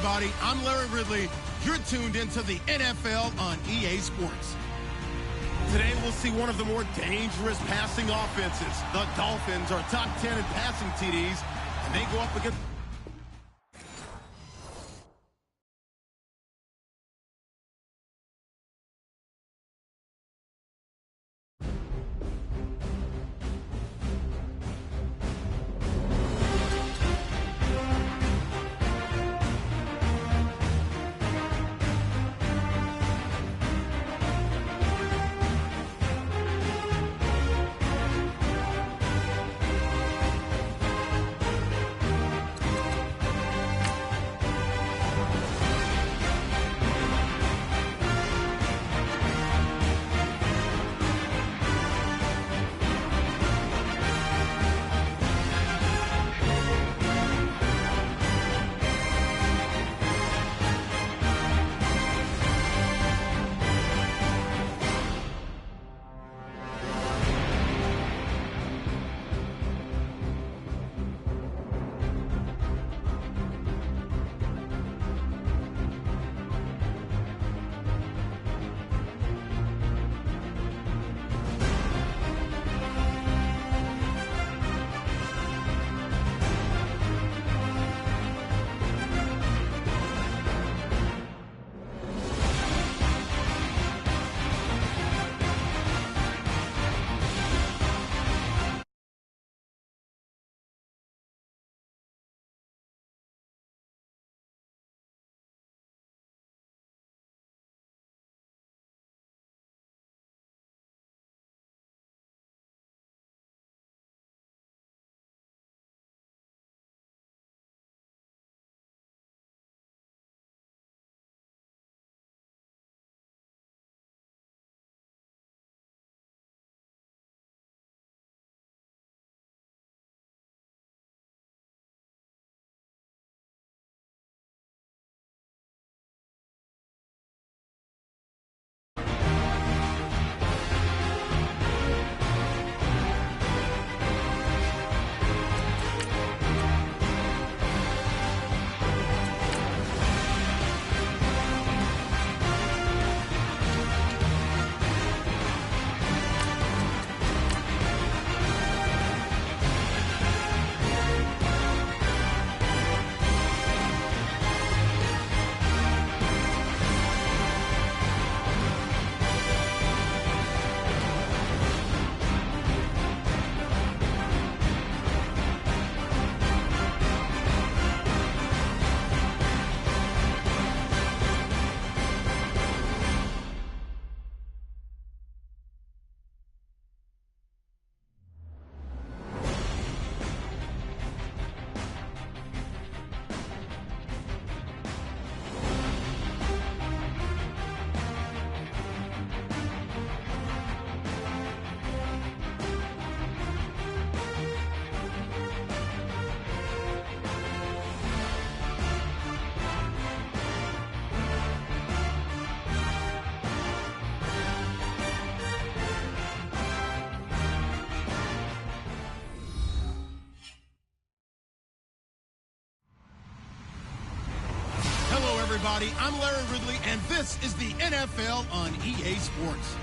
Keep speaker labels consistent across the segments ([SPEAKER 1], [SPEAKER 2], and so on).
[SPEAKER 1] everybody. I'm Larry Ridley. You're tuned into the NFL on EA Sports. Today we'll see one of the more dangerous passing offenses. The Dolphins are top 10 in passing TDs, and they go up against... Everybody, I'm Larry Ridley, and this is the NFL on EA Sports.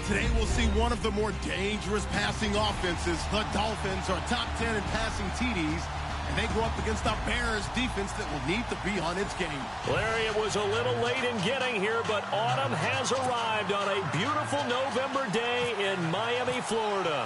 [SPEAKER 1] Today we'll see one of the more dangerous passing offenses. The Dolphins are top 10 in passing TDs, and they go up against the Bears defense that will need to be on its game.
[SPEAKER 2] Larry, it was a little late in getting here, but autumn has arrived on a beautiful November day in Miami, Florida.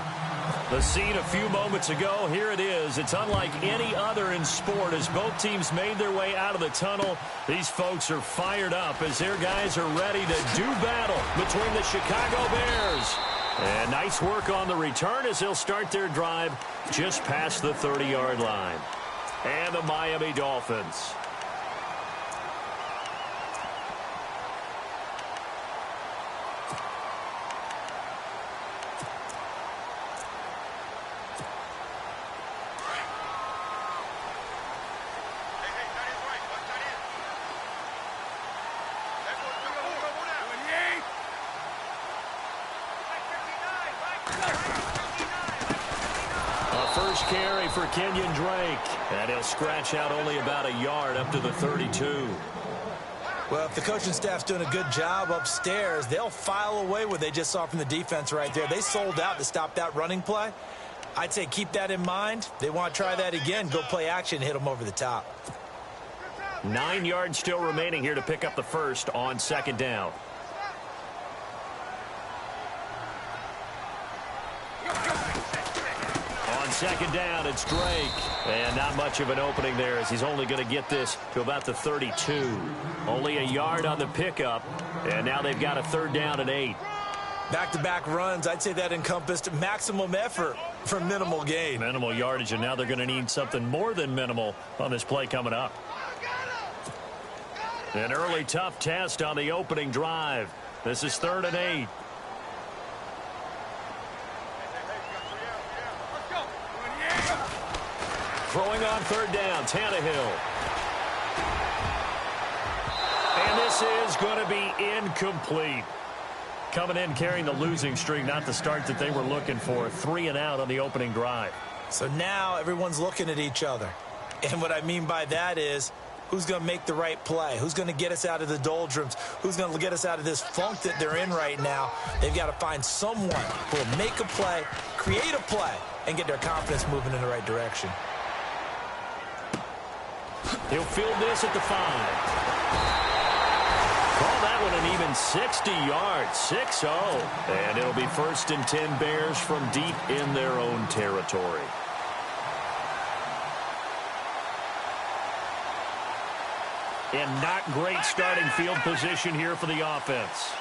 [SPEAKER 2] The scene a few moments ago, here it is. It's unlike any other in sport as both teams made their way out of the tunnel. These folks are fired up as their guys are ready to do battle between the Chicago Bears. And nice work on the return as they'll start their drive just past the 30-yard line. And the Miami Dolphins. for Kenyon Drake. And he'll scratch out only about a yard up to the 32.
[SPEAKER 3] Well, if the coaching staff's doing a good job upstairs, they'll file away what they just saw from the defense right there. They sold out to stop that running play. I'd say keep that in mind. They want to try that again. Go play action and hit them over the top.
[SPEAKER 2] 9 yards still remaining here to pick up the first on second down. On second down, it's Drake. And not much of an opening there as he's only going to get this to about the 32. Only a yard on the pickup. And now they've got a third down and 8.
[SPEAKER 3] Back-to-back runs, I'd say that encompassed maximum effort for minimal gain.
[SPEAKER 2] Minimal yardage, and now they're going to need something more than minimal on this play coming up. An early tough test on the opening drive. This is 3rd and 8. Throwing on 3rd down, Tannehill. And this is going to be incomplete. Coming in carrying the losing streak, not the start that they were looking for. 3 and out on the opening drive.
[SPEAKER 3] So now everyone's looking at each other. And what I mean by that is, who's going to make the right play? Who's going to get us out of the doldrums? Who's going to get us out of this funk that they're in right now? They've got to find someone who will make a play, create a play, and get their confidence moving in the right direction.
[SPEAKER 2] He'll field this at the 5. Call that one an even 60 yards, 6-0. And it'll be 1st and 10 Bears from deep in their own territory. And not great starting field position here for the offense.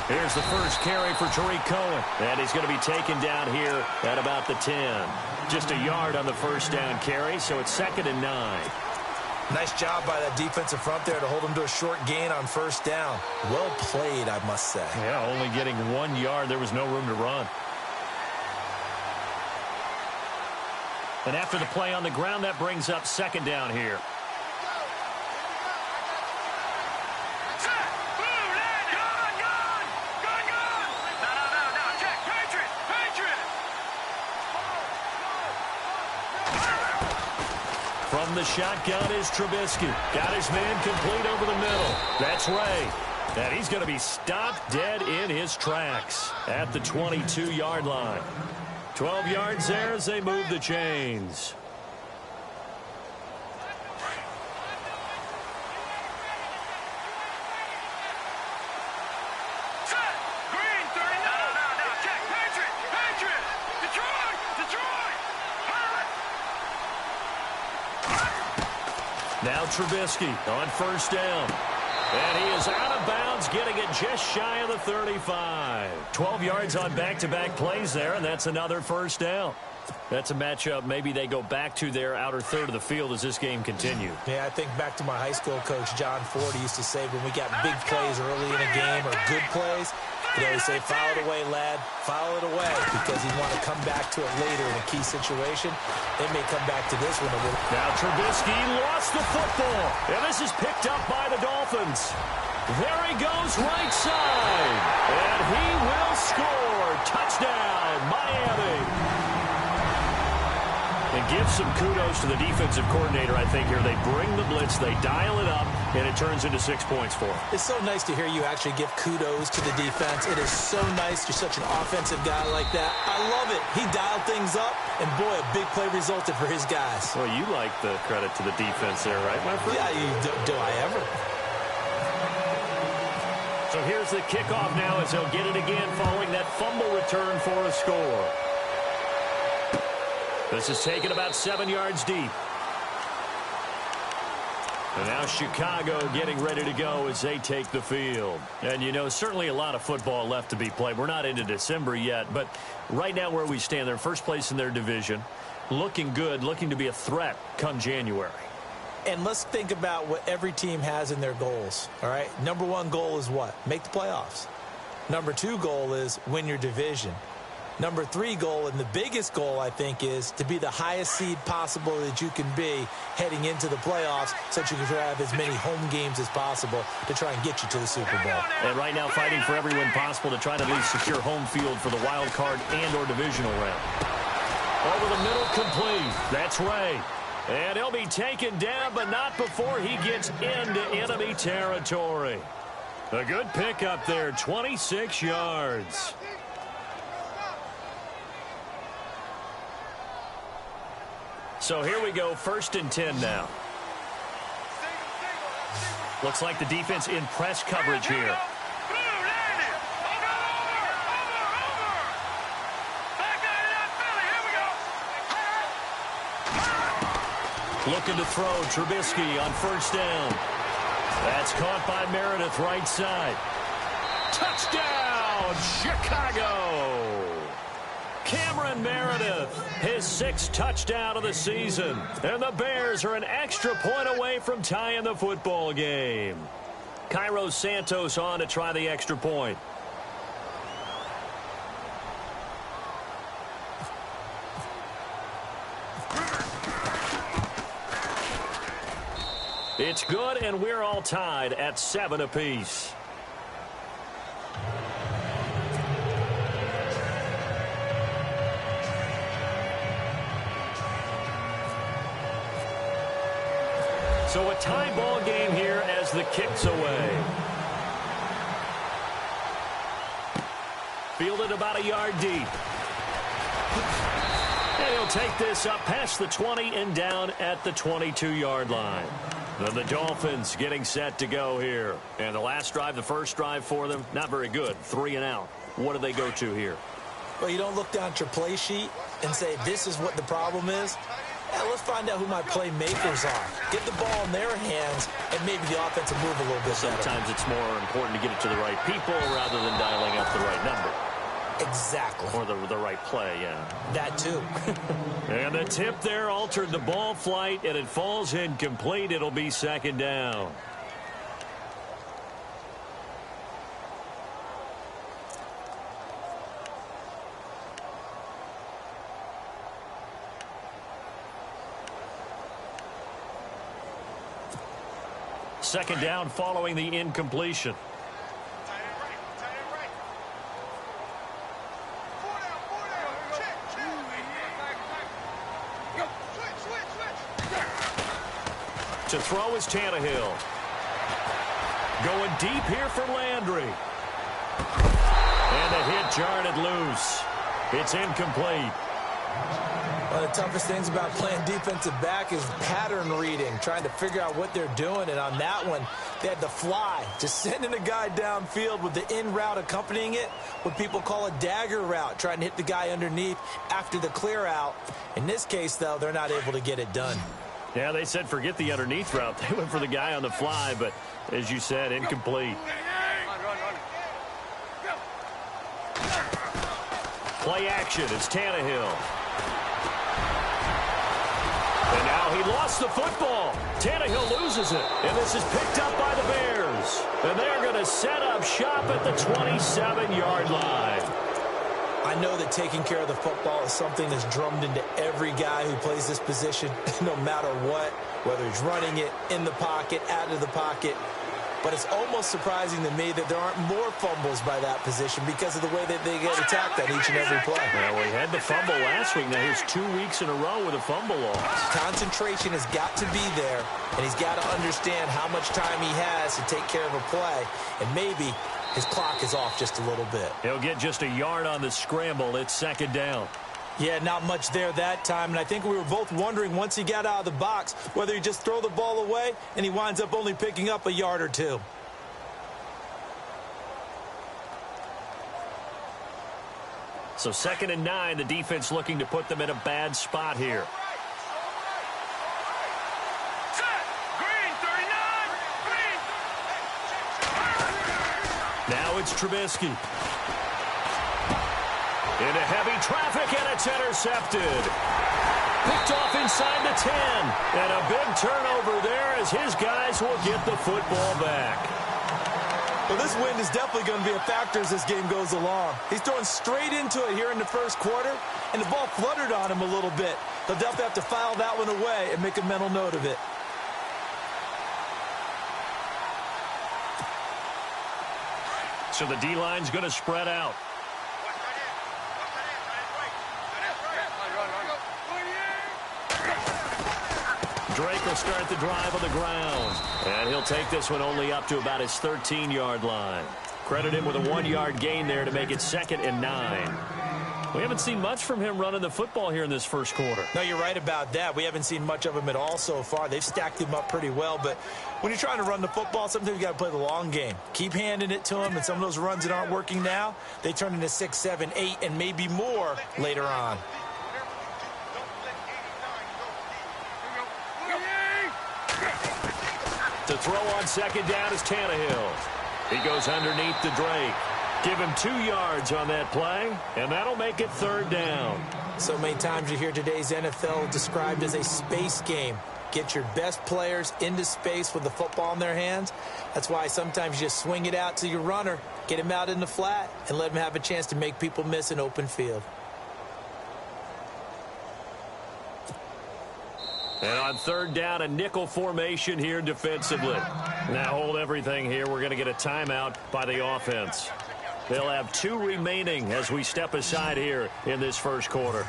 [SPEAKER 2] Here's the first carry for Tariq Cohen. And he's going to be taken down here at about the 10. Just a yard on the first down carry, so it's 2nd and 9.
[SPEAKER 3] Nice job by that defensive front there to hold him to a short gain on first down. Well played, I must say.
[SPEAKER 2] Yeah, only getting 1 yard. There was no room to run. And after the play on the ground, that brings up 2nd down here. From the shotgun is Trubisky. Got his man complete over the middle. That's Ray. And he's going to be stopped dead in his tracks at the 22-yard line. 12 yards there as they move the chains. Now Trubisky on first down. And he is out of bounds, getting it just shy of the 35. 12 yards on back-to-back plays there, and that's another first down. That's a matchup maybe they go back to their outer third of the field as this game continues.
[SPEAKER 3] Yeah, I think back to my high school coach, John Ford. He used to say when we got big plays early in a game or good plays, he'd always say, foul it away, lad. Foul it away, because he'd want to come back to it later in a key situation. They may come back to this one a little.
[SPEAKER 2] Now Trubisky lost the football, and this is picked up by the Dolphins. There he goes right side, and he will score. Touchdown, Miami. And give some kudos to the defensive coordinator, I think, here. They bring the blitz, they dial it up, and it turns into 6 points for them.
[SPEAKER 3] It's so nice to hear you actually give kudos to the defense. It is so nice. You're such an offensive guy like that. I love it. He dialed things up, and boy, a big play resulted for his guys.
[SPEAKER 2] Well, you like the credit to the defense there, right, my friend?
[SPEAKER 3] Yeah, do I ever?
[SPEAKER 2] So here's the kickoff now as they'll get it again following that fumble return for a score. This is taken about 7 yards deep. And now Chicago getting ready to go as they take the field. And, you know, certainly a lot of football left to be played. We're not into December yet, but right now where we stand, they're first place in their division. Looking good, looking to be a threat come January.
[SPEAKER 3] And let's think about what every team has in their goals, all right? Number one goal is what? Make the playoffs. Number two goal is win your division. Number 3 goal, and the biggest goal, I think, is to be the highest seed possible that you can be heading into the playoffs so that you can have as many home games as possible to try and get you to the Super Bowl.
[SPEAKER 2] And right now fighting for every win possible to try to at least secure home field for the wild card and or divisional round. Over the middle, complete. That's Ray. And he'll be taken down, but not before he gets into enemy territory. A good pickup there, 26 yards. So here we go, 1st and 10 now. Looks like the defense in press coverage here. Looking to throw, Trubisky on 1st down. That's caught by Meredith, right side. Touchdown, Chicago! Cameron Meredith, his 6th touchdown of the season. And the Bears are an extra point away from tying the football game. Cairo Santos on to try the extra point. It's good, and we're all tied at 7 apiece. So a tie ball game here as the kick's away. Fielded about a yard deep. And he'll take this up past the 20 and down at the 22-yard line. Then the Dolphins getting set to go here. And the last drive, the first drive for them, not very good. 3 and out. What do they go to here?
[SPEAKER 3] Well, you don't look down at your play sheet and say, this is what the problem is. Yeah, let's find out who my playmakers are. Get the ball in their hands, and maybe the offense will move a little bit
[SPEAKER 2] Sometimes
[SPEAKER 3] better.
[SPEAKER 2] it's more important to get it to the right people rather than dialing up the right number.
[SPEAKER 3] Exactly.
[SPEAKER 2] Or the right play, yeah.
[SPEAKER 3] That too.
[SPEAKER 2] And the tip there altered the ball flight, and it falls incomplete. It'll be 2nd down. Second down following the incompletion. To throw is Tannehill. Going deep here for Landry. And the hit jarred it loose. It's incomplete.
[SPEAKER 3] One of the toughest things about playing defensive back is pattern reading, trying to figure out what they're doing. And on that one, they had to fly, just sending a guy downfield with the in route accompanying it, what people call a dagger route, trying to hit the guy underneath after the clear out. In this case, though, they're not able to get it done.
[SPEAKER 2] Yeah, they said forget the underneath route. They went for the guy on the fly, but as you said, incomplete. Play action. It's Tannehill. And now he lost the football. Tannehill loses it. And this is picked up by the Bears. And they're going to set up shop at the 27-yard line.
[SPEAKER 3] I know that taking care of the football is something that's drummed into every guy who plays this position, no matter what, whether he's running it, in the pocket, out of the pocket. But it's almost surprising to me that there aren't more fumbles by that position because of the way that they get attacked on each and every play.
[SPEAKER 2] Well, we had the fumble last week. Now here's 2 weeks in a row with a fumble loss.
[SPEAKER 3] Concentration has got to be there, and he's got to understand how much time he has to take care of a play. And maybe his clock is off just a little bit.
[SPEAKER 2] He'll get just a yard on the scramble. It's 2nd down.
[SPEAKER 3] Yeah, not much there that time, and I think we were both wondering once he got out of the box whether he just throw the ball away, and he winds up only picking up a yard or two.
[SPEAKER 2] So 2nd and 9, the defense looking to put them in a bad spot here. Now it's Trubisky. Into heavy traffic, and it's intercepted. Picked off inside the 10. And a big turnover there as his guys will get the football back.
[SPEAKER 3] Well, this wind is definitely going to be a factor as this game goes along. He's throwing straight into it here in the first quarter, and the ball fluttered on him a little bit. He'll definitely have to file that one away and make a mental note of it.
[SPEAKER 2] So the D-line's going to spread out. Drake will start the drive on the ground. And he'll take this one only up to about his 13-yard line. Credit him with a 1-yard gain there to make it 2nd and 9. We haven't seen much from him running the football here in this first quarter.
[SPEAKER 3] No, you're right about that. We haven't seen much of him at all so far. They've stacked him up pretty well, but when you're trying to run the football, sometimes you got to play the long game. Keep handing it to him, and some of those runs that aren't working now, they turn into 6, 7, 8, and maybe more later on.
[SPEAKER 2] To throw on 2nd down is Tannehill. He goes underneath to Drake. Give him 2 yards on that play, and that'll make it 3rd down.
[SPEAKER 3] So many times you hear today's NFL described as a space game. Get your best players into space with the football in their hands. That's why sometimes you just swing it out to your runner, get him out in the flat, and let him have a chance to make people miss an open field.
[SPEAKER 2] And on 3rd down, a nickel formation here defensively. Now hold everything here. We're going to get a timeout by the offense. They'll have 2 remaining as we step aside here in this first quarter.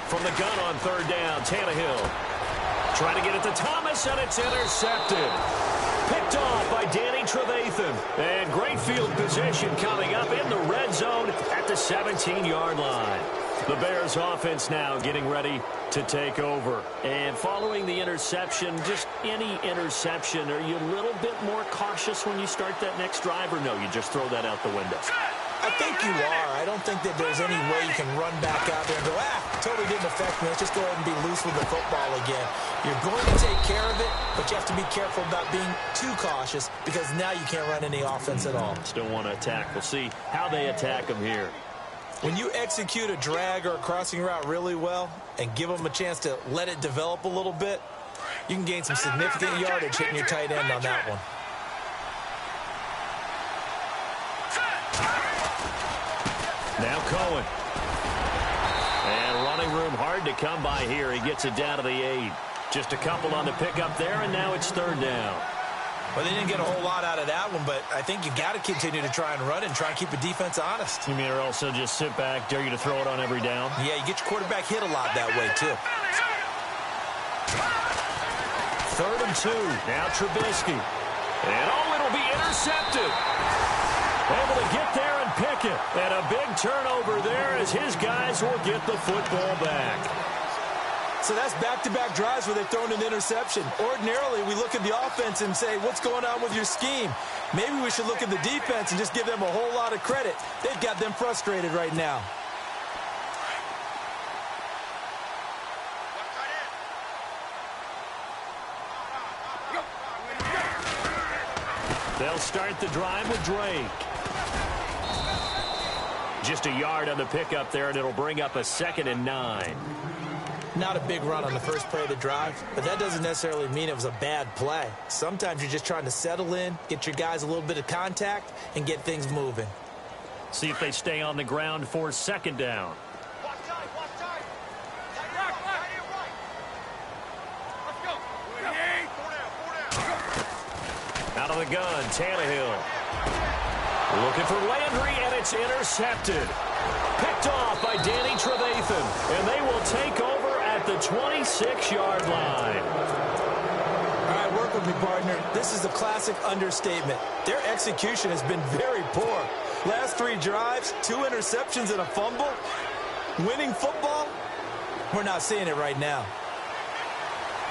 [SPEAKER 2] From the gun on 3rd down, Tannehill. Trying to get it to Thomas, and it's intercepted. Picked off by Danny Trevathan. And great field position coming up in the red zone at the 17-yard line. The Bears offense now getting ready to take over. And following the interception, just any interception, are you a little bit more cautious when you start that next drive, or no, you just throw that out the window?
[SPEAKER 3] I think you are. I don't think that there's any way you can run back out there and go, totally didn't affect me. Let's just go ahead and be loose with the football again. You're going to take care of it, but you have to be careful about being too cautious because now you can't run any offense at all.
[SPEAKER 2] Still want to attack. We'll see how they attack them here.
[SPEAKER 3] When you execute a drag or a crossing route really well and give them a chance to let it develop a little bit, you can gain some significant yardage hitting your tight end on that one.
[SPEAKER 2] Now Cohen. And running room hard to come by here. He gets it down to the 8. Just a couple on the pickup there, and now it's 3rd down.
[SPEAKER 3] Well, they didn't get a whole lot out of that one, but I think you got to continue to try and run and try and keep the defense honest.
[SPEAKER 2] You mean or also just sit back, dare you to throw it on every down?
[SPEAKER 3] Yeah, you get your quarterback hit a lot that way, too.
[SPEAKER 2] 3rd and 2. Now Trubisky. And it'll be intercepted. Able to get there and pick it. And a big turnover there as his guys will get the football back.
[SPEAKER 3] So that's back-to-back drives where they've thrown an interception. Ordinarily, we look at the offense and say, what's going on with your scheme? Maybe we should look at the defense and just give them a whole lot of credit. They've got them frustrated right now.
[SPEAKER 2] They'll start the drive with Drake. Just a yard on the pickup there, and it'll bring up a 2nd and 9.
[SPEAKER 3] Not a big run on the first play of the drive, but that doesn't necessarily mean it was a bad play. Sometimes you're just trying to settle in, get your guys a little bit of contact, and get things moving.
[SPEAKER 2] See if they stay on the ground for 2nd down. Out of the gun, Tannehill. Looking for Landry, and it's intercepted. Picked off by Danny Trevathan, and they will take over at the 26-yard line.
[SPEAKER 3] All right, work with me, partner. This is a classic understatement. Their execution has been very poor. Last 3 drives, 2 interceptions and a fumble. Winning football? We're not seeing it right now.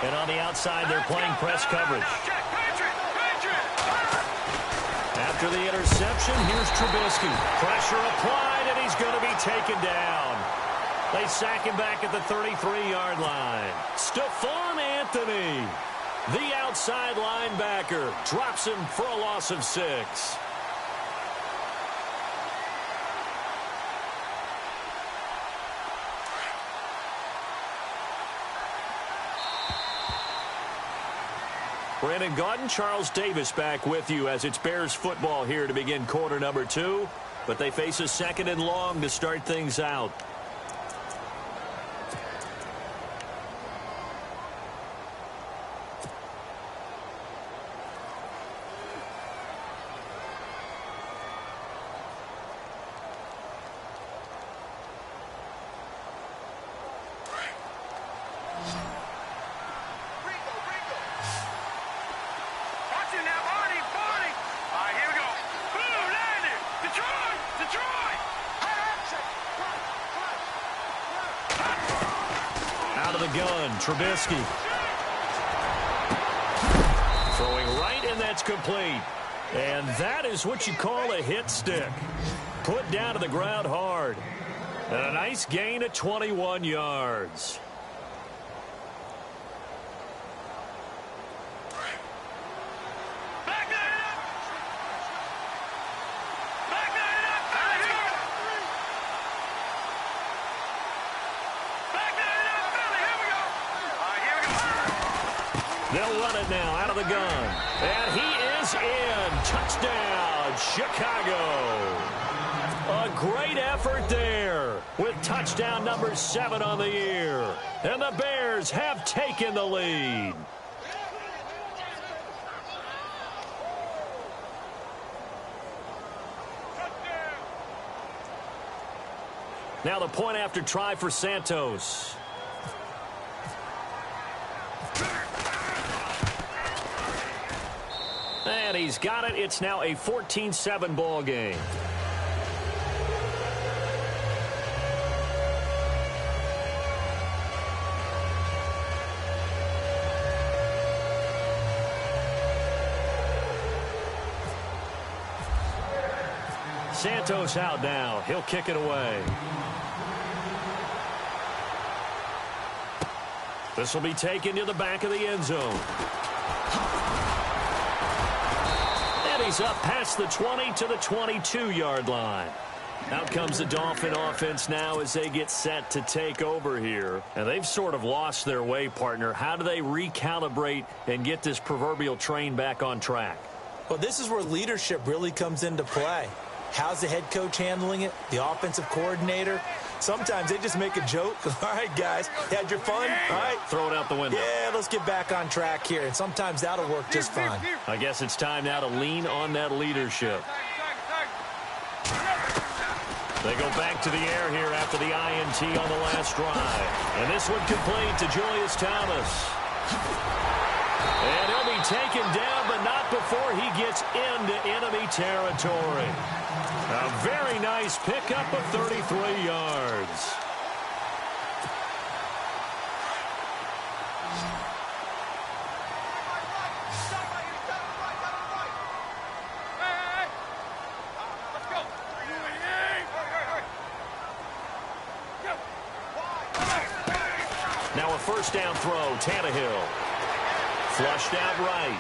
[SPEAKER 2] And on the outside, they're playing press coverage. After the interception, here's Trubisky. Pressure applied, and he's going to be taken down. They sack him back at the 33-yard line. Stephon Anthony, the outside linebacker, drops him for a loss of 6. Brandon Gaudin, Charles Davis back with you as it's Bears football here to begin quarter number 2. But they face a 2nd and long to start things out. Trubisky throwing right, and that's complete. And that is what you call a hit stick. Put down to the ground hard. And a nice gain of 21 yards. They'll run it now out of the gun. And he is in. Touchdown, Chicago. A great effort there with touchdown number 7 on the year. And the Bears have taken the lead. Now the point after try for Santos. And he's got it. It's now a 14-7 ball game. Santos out now. He'll kick it away. This will be taken to the back of the end zone. He's up past the 20 to the 22-yard line. Out comes the Dolphin offense now as they get set to take over here. And they've sort of lost their way, partner. How do they recalibrate and get this proverbial train back on track?
[SPEAKER 3] Well, this is where leadership really comes into play. How's the head coach handling it? The offensive coordinator? Sometimes they just make a joke. All right, guys, you had your fun? All right.
[SPEAKER 2] Throw it out the window.
[SPEAKER 3] Yeah, let's get back on track here. And sometimes that'll work just fine.
[SPEAKER 2] I guess it's time now to lean on that leadership. They go back to the air here after the INT on the last drive. And this one complete to Julius Thomas. And he'll be taken down, but not before he gets into enemy territory. A very nice pickup of 33 yards. Now a first down throw, Tannehill. Flushed out right.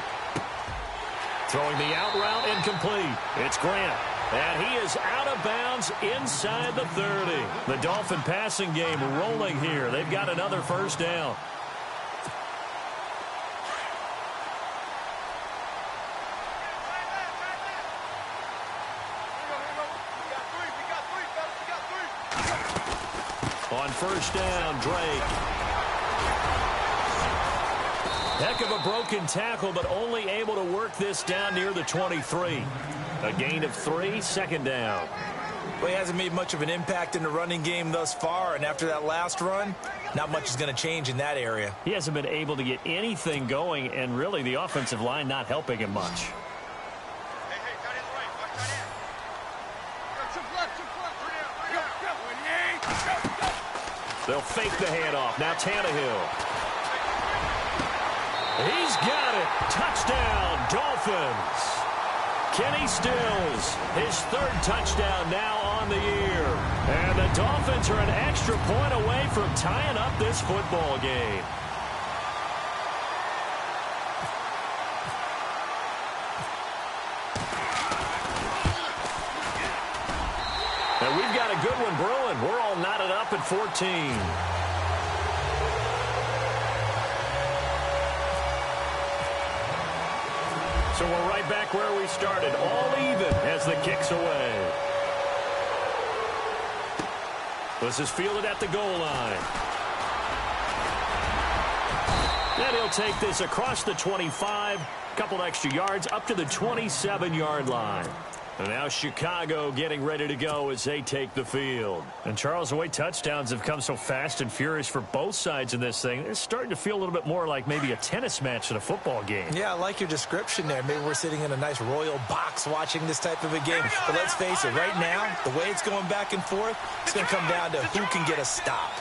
[SPEAKER 2] Throwing the out route incomplete. It's Grant. And he is out of bounds inside the 30. The Dolphin passing game rolling here. They've got another first down. On first down, Drake. Heck of a broken tackle, but only able to work this down near the 23. A gain of 3, second down.
[SPEAKER 3] Well, he hasn't made much of an impact in the running game thus far, and after that last run, not much is going to change in that area.
[SPEAKER 2] He hasn't been able to get anything going, and really the offensive line not helping him much. They'll fake the handoff. Now Tannehill. He's got it. Touchdown, Dolphins. Kenny Stills, his 3rd touchdown now on the year. And the Dolphins are an extra point away from tying up this football game. And we've got a good one brewing. We're all knotted up at 14. So we're right back where we started, all even as the kick's away. This is fielded at the goal line. And he'll take this across the 25, couple extra yards up to the 27-yard line. And now Chicago getting ready to go as they take the field. And Charles, the way touchdowns have come so fast and furious for both sides in this thing, it's starting to feel a little bit more like maybe a tennis match than a football game. Yeah, I like your description there. Maybe we're sitting in a nice royal box watching this type of a game. But let's face it, right now, the way it's going back and forth, it's going to come down to who can get a stop.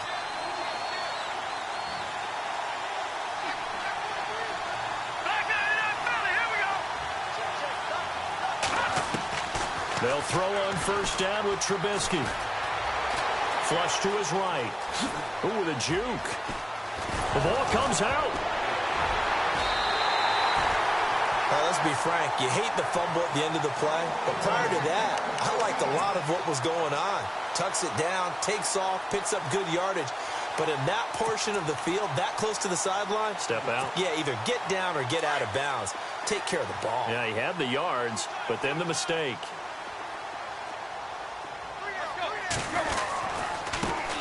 [SPEAKER 2] They'll throw on first down with Trubisky. Flush to his right. Ooh, with a juke. The ball comes out. Now, let's be frank. You hate the fumble at the end of the play. But prior to that, I liked a lot of what was going on. Tucks it down, takes off, picks up good yardage. But in that portion of the field, that close to the sideline. Step out. Yeah, either get down or get out of bounds. Take care of the ball. Yeah, he had the yards, but then the mistake.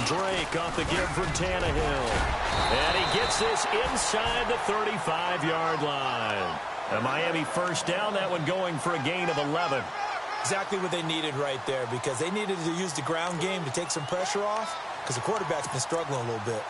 [SPEAKER 2] Drake off the give from Tannehill. And he gets this inside the 35-yard line. A Miami first down, that one going for a gain of 11. Exactly what they needed right there, because they needed to use the ground game to take some pressure off, because the quarterback's been struggling a little bit.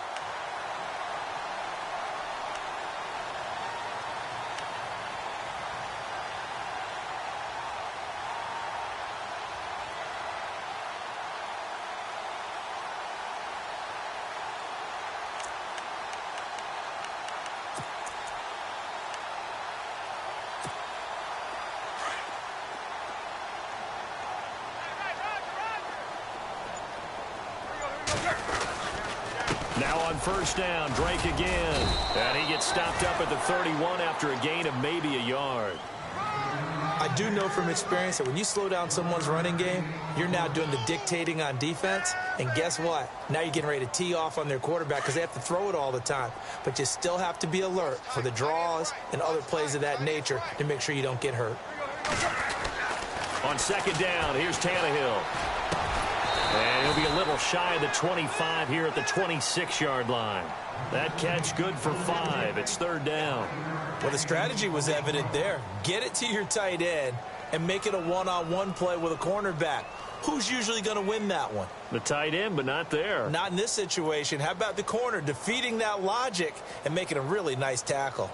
[SPEAKER 2] Now on first down, Drake again. And he gets stopped up at the 31 after a gain of maybe a yard. I do know from experience that when you slow down someone's running game, you're now doing the dictating on defense. And guess what? Now you're getting ready to tee off on their quarterback because they have to throw it all the time. But you still have to be alert for the draws and other plays of that nature to make sure you don't get hurt. On second down, here's Tannehill. And he'll be a little shy of the 25 here at the 26-yard line. That catch good for 5. It's third down. Well, the strategy was evident there. Get it to your tight end and make it a one-on-one play with a cornerback. Who's usually going to win that one? The tight end, but not there. Not in this situation. How about the corner defeating that logic and making a really nice tackle?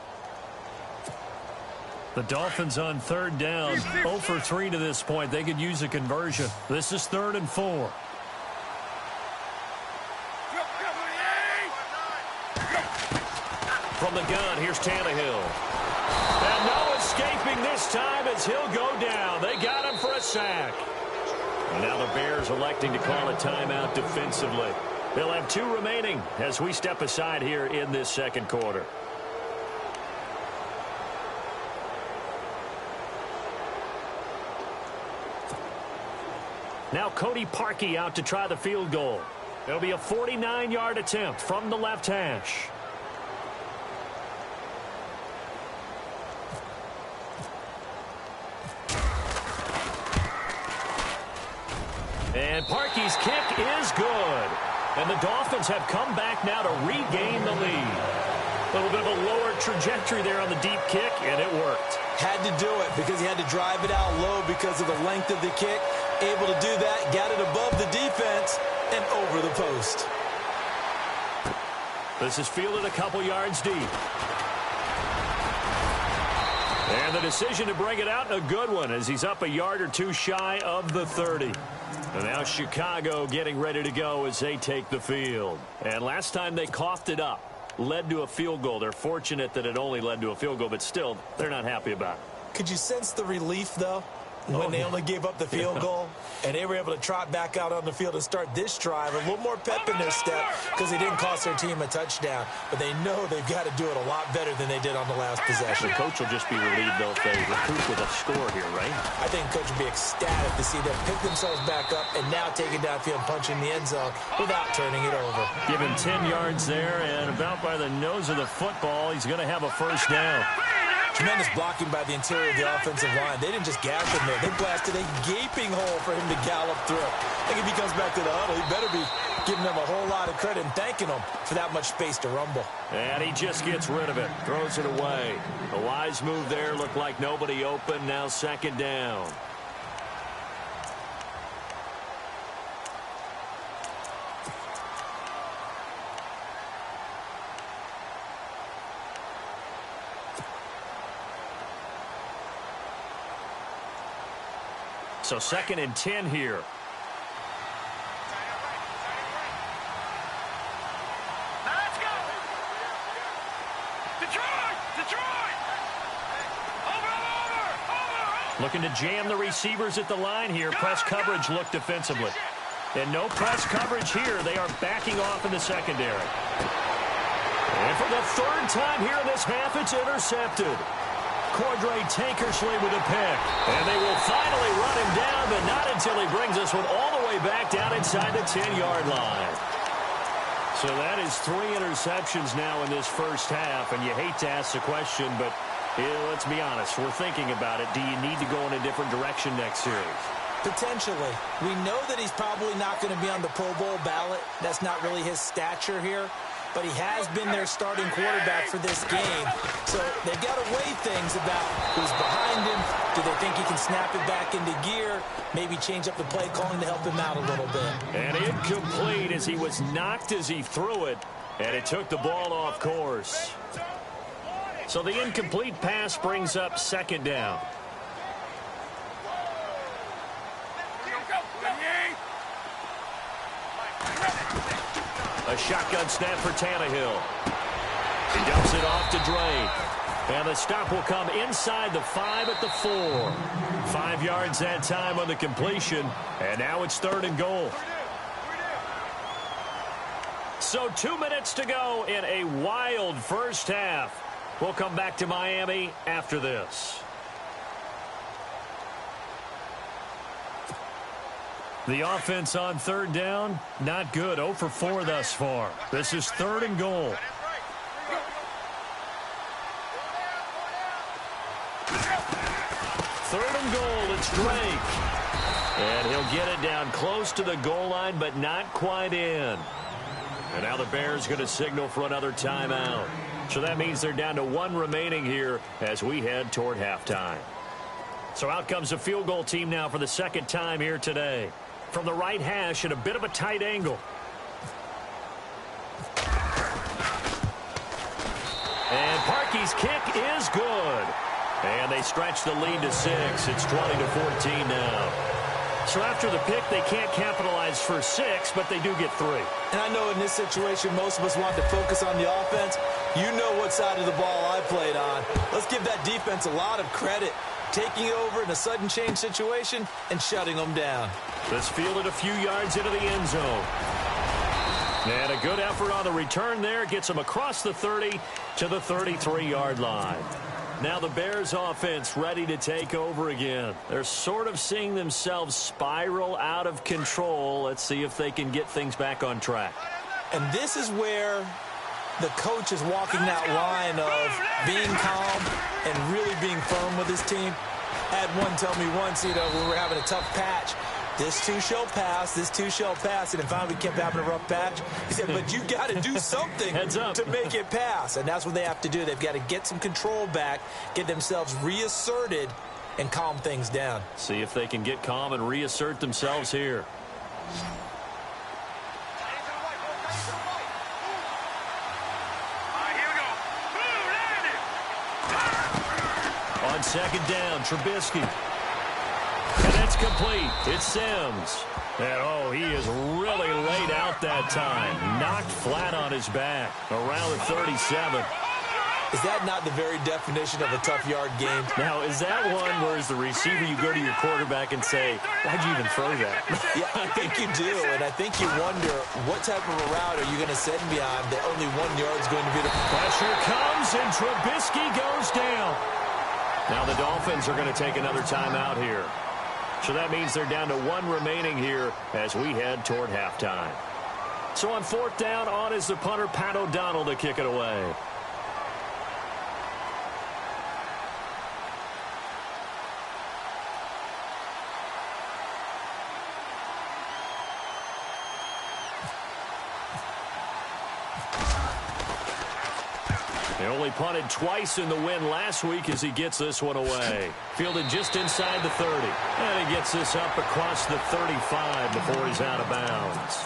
[SPEAKER 2] The Dolphins on third down, 0 for 3 to this point. They could use a conversion. This is 3rd and 4. From the gun, here's Tannehill. And no escaping this time as he'll go down. They got him for a sack. And now the Bears electing to call a timeout defensively. They'll have 2 remaining as we step aside here in this second quarter. Now Cody Parkey out to try the field goal. It'll be a 49-yard attempt from the left hash. And Parkey's kick is good. And the Dolphins have come back now to regain the lead. A little bit of a lower trajectory there on the deep kick, and it worked. Had to do it because he had to drive it out low because of the length of the kick. Able to do that, got it above the defense, and over the post. This is fielded a couple yards deep. And the decision to bring it out, a good one, as he's up a yard or 2 shy of the 30. And now Chicago getting ready to go as they take the field. And last time they coughed it up, led to a field goal. They're fortunate that it only led to a field goal, but still, they're not happy about it. Could you sense the relief, though? When they only gave up the field goal, and they were able to trot back out on the field and start this drive, a little more pep in their step because they didn't cost their team a touchdown. But they know they've got to do it a lot better than they did on the last possession. The coach will just be relieved, though, if they recoup with a score here, right? I think the coach will be ecstatic to see them pick themselves back up and now take it downfield, punching the end zone without turning it over. Give him 10 yards there, and about by the nose of the football, he's going to have a first down.
[SPEAKER 3] Tremendous blocking by the interior of the offensive line. They didn't just gap him there. They blasted a gaping hole for him to gallop through. I think if he comes back to the huddle, he better be giving them a whole lot of credit and thanking them for that much space to rumble.
[SPEAKER 2] And he just gets rid of it. Throws it away. A wise move there. Looked like nobody open. Now second down. So 2nd and 10 here.
[SPEAKER 4] Now let's go. Detroit! Detroit! Over!
[SPEAKER 2] Looking to jam the receivers at the line here. Press coverage look defensively. And no press coverage here. They are backing off in the secondary. And for the 3rd time here in this half, it's intercepted. Cordray Tankersley with a pick. And they will finally run him down, but not until he brings this one all the way back down inside the 10-yard line. So that is 3 interceptions now in this first half, and you hate to ask the question, but let's be honest, we're thinking about it. Do you need to go in a different direction next series?
[SPEAKER 3] Potentially. We know that he's probably not going to be on the Pro Bowl ballot. That's not really his stature here. But he has been their starting quarterback for this game. So they've got to weigh things about who's behind him. Do they think he can snap it back into gear? Maybe change up the play calling to help him out a little bit.
[SPEAKER 2] And incomplete as he was knocked as he threw it. And it took the ball off course. So the incomplete pass brings up 2nd down. A shotgun snap for Tannehill. He dumps it off to Drake. And the stop will come inside the 5 at the 4. 5 yards that time on the completion. And now it's 3rd and goal. So 2 minutes to go in a wild first half. We'll come back to Miami after this. The offense on 3rd down, not good. 0 for 4 thus far. This is 3rd and goal. Third and goal, it's Drake. And he'll get it down close to the goal line, but not quite in. And now the Bears going to signal for another timeout. So that means they're down to 1 remaining here as we head toward halftime. So out comes the field goal team now for the 2nd time here today. From the right hash at a bit of a tight angle. And Parkey's kick is good. And they stretch the lead to 6. It's 20-14 now. So after the pick, they can't capitalize for 6, but they do get 3.
[SPEAKER 3] And I know in this situation, most of us want to focus on the offense. You know what side of the ball I played on. Let's give that defense a lot of credit. Taking over in a sudden change situation and shutting them down.
[SPEAKER 2] This fielded a few yards into the end zone. And a good effort on the return there. Gets them across the 30 to the 33-yard line. Now the Bears offense ready to take over again. They're sort of seeing themselves spiral out of control. Let's see if they can get things back on track.
[SPEAKER 3] And this is where the coach is walking that line of being calm and really being firm with his team. I had one tell me once, when we were having a tough patch, this too shall pass, this too shall pass. And then finally we kept having a rough patch. He said, but you got to do something to make it pass. And that's what they have to do. They've got to get some control back, get themselves reasserted, and calm things down.
[SPEAKER 2] See if they can get calm and reassert themselves here. On 2nd down, Trubisky. And that's complete. It's Sims. And, he is really laid out that time. Knocked flat on his back. Around the 37.
[SPEAKER 3] Is that not the very definition of a tough yard game?
[SPEAKER 2] Now, is that one where as the receiver you go to your quarterback and say, why'd you even throw that?
[SPEAKER 3] Yeah, I think you do. And I think you wonder, what type of a route are you going to send beyond that only 1 yard is going to be the...
[SPEAKER 2] Pressure comes and Trubisky goes down. Now the Dolphins are going to take another timeout here. So that means they're down to 1 remaining here as we head toward halftime. So on 4th down, on is the punter, Pat O'Donnell, to kick it away. They only punted twice in the win last week as he gets this one away. Fielded just inside the 30. And he gets this up across the 35 before he's out of bounds.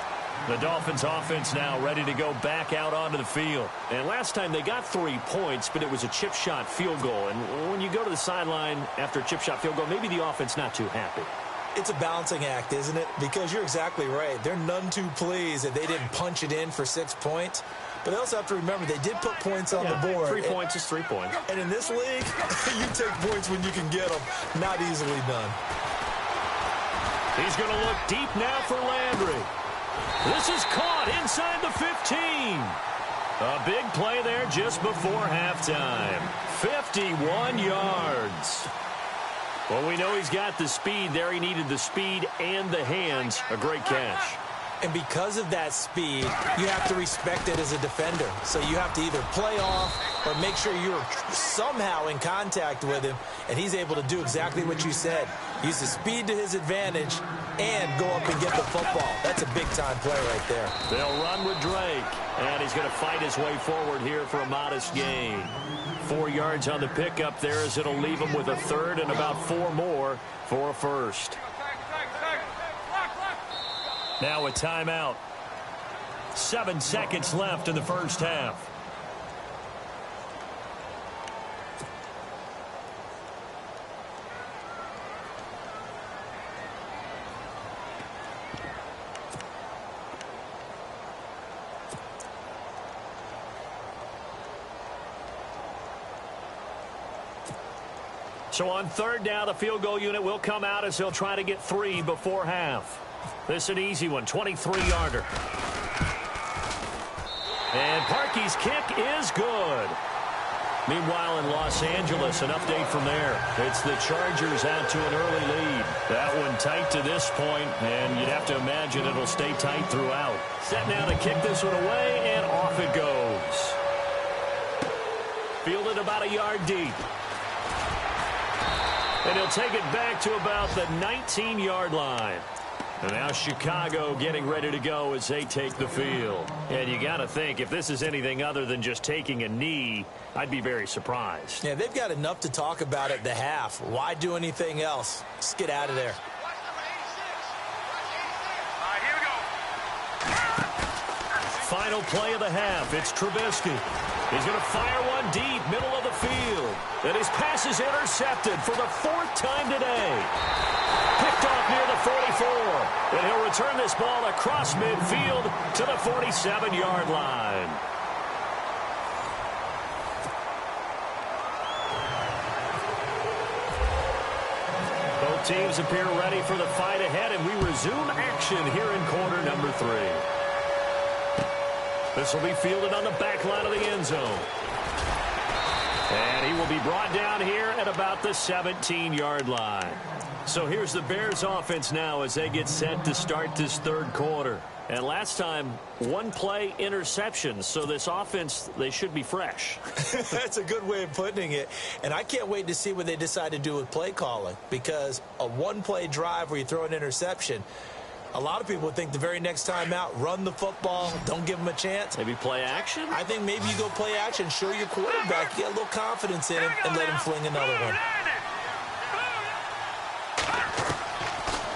[SPEAKER 2] The Dolphins offense now ready to go back out onto the field. And last time they got 3 points, but it was a chip shot field goal. And when you go to the sideline after a chip shot field goal, maybe the offense not too happy.
[SPEAKER 3] It's a balancing act, isn't it? Because you're exactly right. They're none too pleased that they didn't punch it in for 6 points. But they also have to remember they did put points on the board.
[SPEAKER 2] 3 points is 3 points.
[SPEAKER 3] And in this league, you take points when you can get them. Not easily done.
[SPEAKER 2] He's going to look deep now for Landry. This is caught inside the 15. A big play there just before halftime. 51 yards. Well, we know he's got the speed there. He needed the speed and the hands. A great catch.
[SPEAKER 3] And because of that speed, you have to respect it as a defender. So you have to either play off or make sure you're somehow in contact with him. And he's able to do exactly what you said. Use the speed to his advantage and go up and get the football. That's a big-time play right there.
[SPEAKER 2] They'll run with Drake. And he's going to fight his way forward here for a modest gain. 4 yards on the pickup there as it'll leave him with a third and about 4 more for a first. Now a timeout. 7 seconds left in the first half. So on third down, the field goal unit will come out as they'll try to get 3 before half. This is an easy one, 23-yarder. And Parkey's kick is good. Meanwhile, in Los Angeles, an update from there. It's the Chargers out to an early lead. That one tight to this point, and you'd have to imagine it'll stay tight throughout. Set now to kick this one away, and off it goes. Fielded about a yard deep. And he'll take it back to about the 19-yard line. And now Chicago getting ready to go as they take the field. And you got to think, if this is anything other than just taking a knee, I'd be very surprised.
[SPEAKER 3] Yeah, they've got enough to talk about at the half. Why do anything else? Just get out of there.
[SPEAKER 4] All right, here we go.
[SPEAKER 2] Final play of the half. It's Trubisky. He's going to fire one deep, middle of the field. And his pass is intercepted for the 4th time today. Picked off near the 44. And he'll return this ball across midfield to the 47-yard line. Both teams appear ready for the fight ahead, and we resume action here in quarter number 3. This will be fielded on the back line of the end zone. And he will be brought down here at about the 17-yard line. So here's the Bears offense now as they get set to start this third quarter. And last time, 1 play interception. So this offense, they should be fresh.
[SPEAKER 3] That's a good way of putting it. And I can't wait to see what they decide to do with play calling. Because a 1-play drive where you throw an interception, a lot of people would think the very next time out, run the football, don't give them a chance.
[SPEAKER 2] Maybe play action?
[SPEAKER 3] I think maybe you go play action, show your quarterback, get a little confidence in him, and let him fling another one.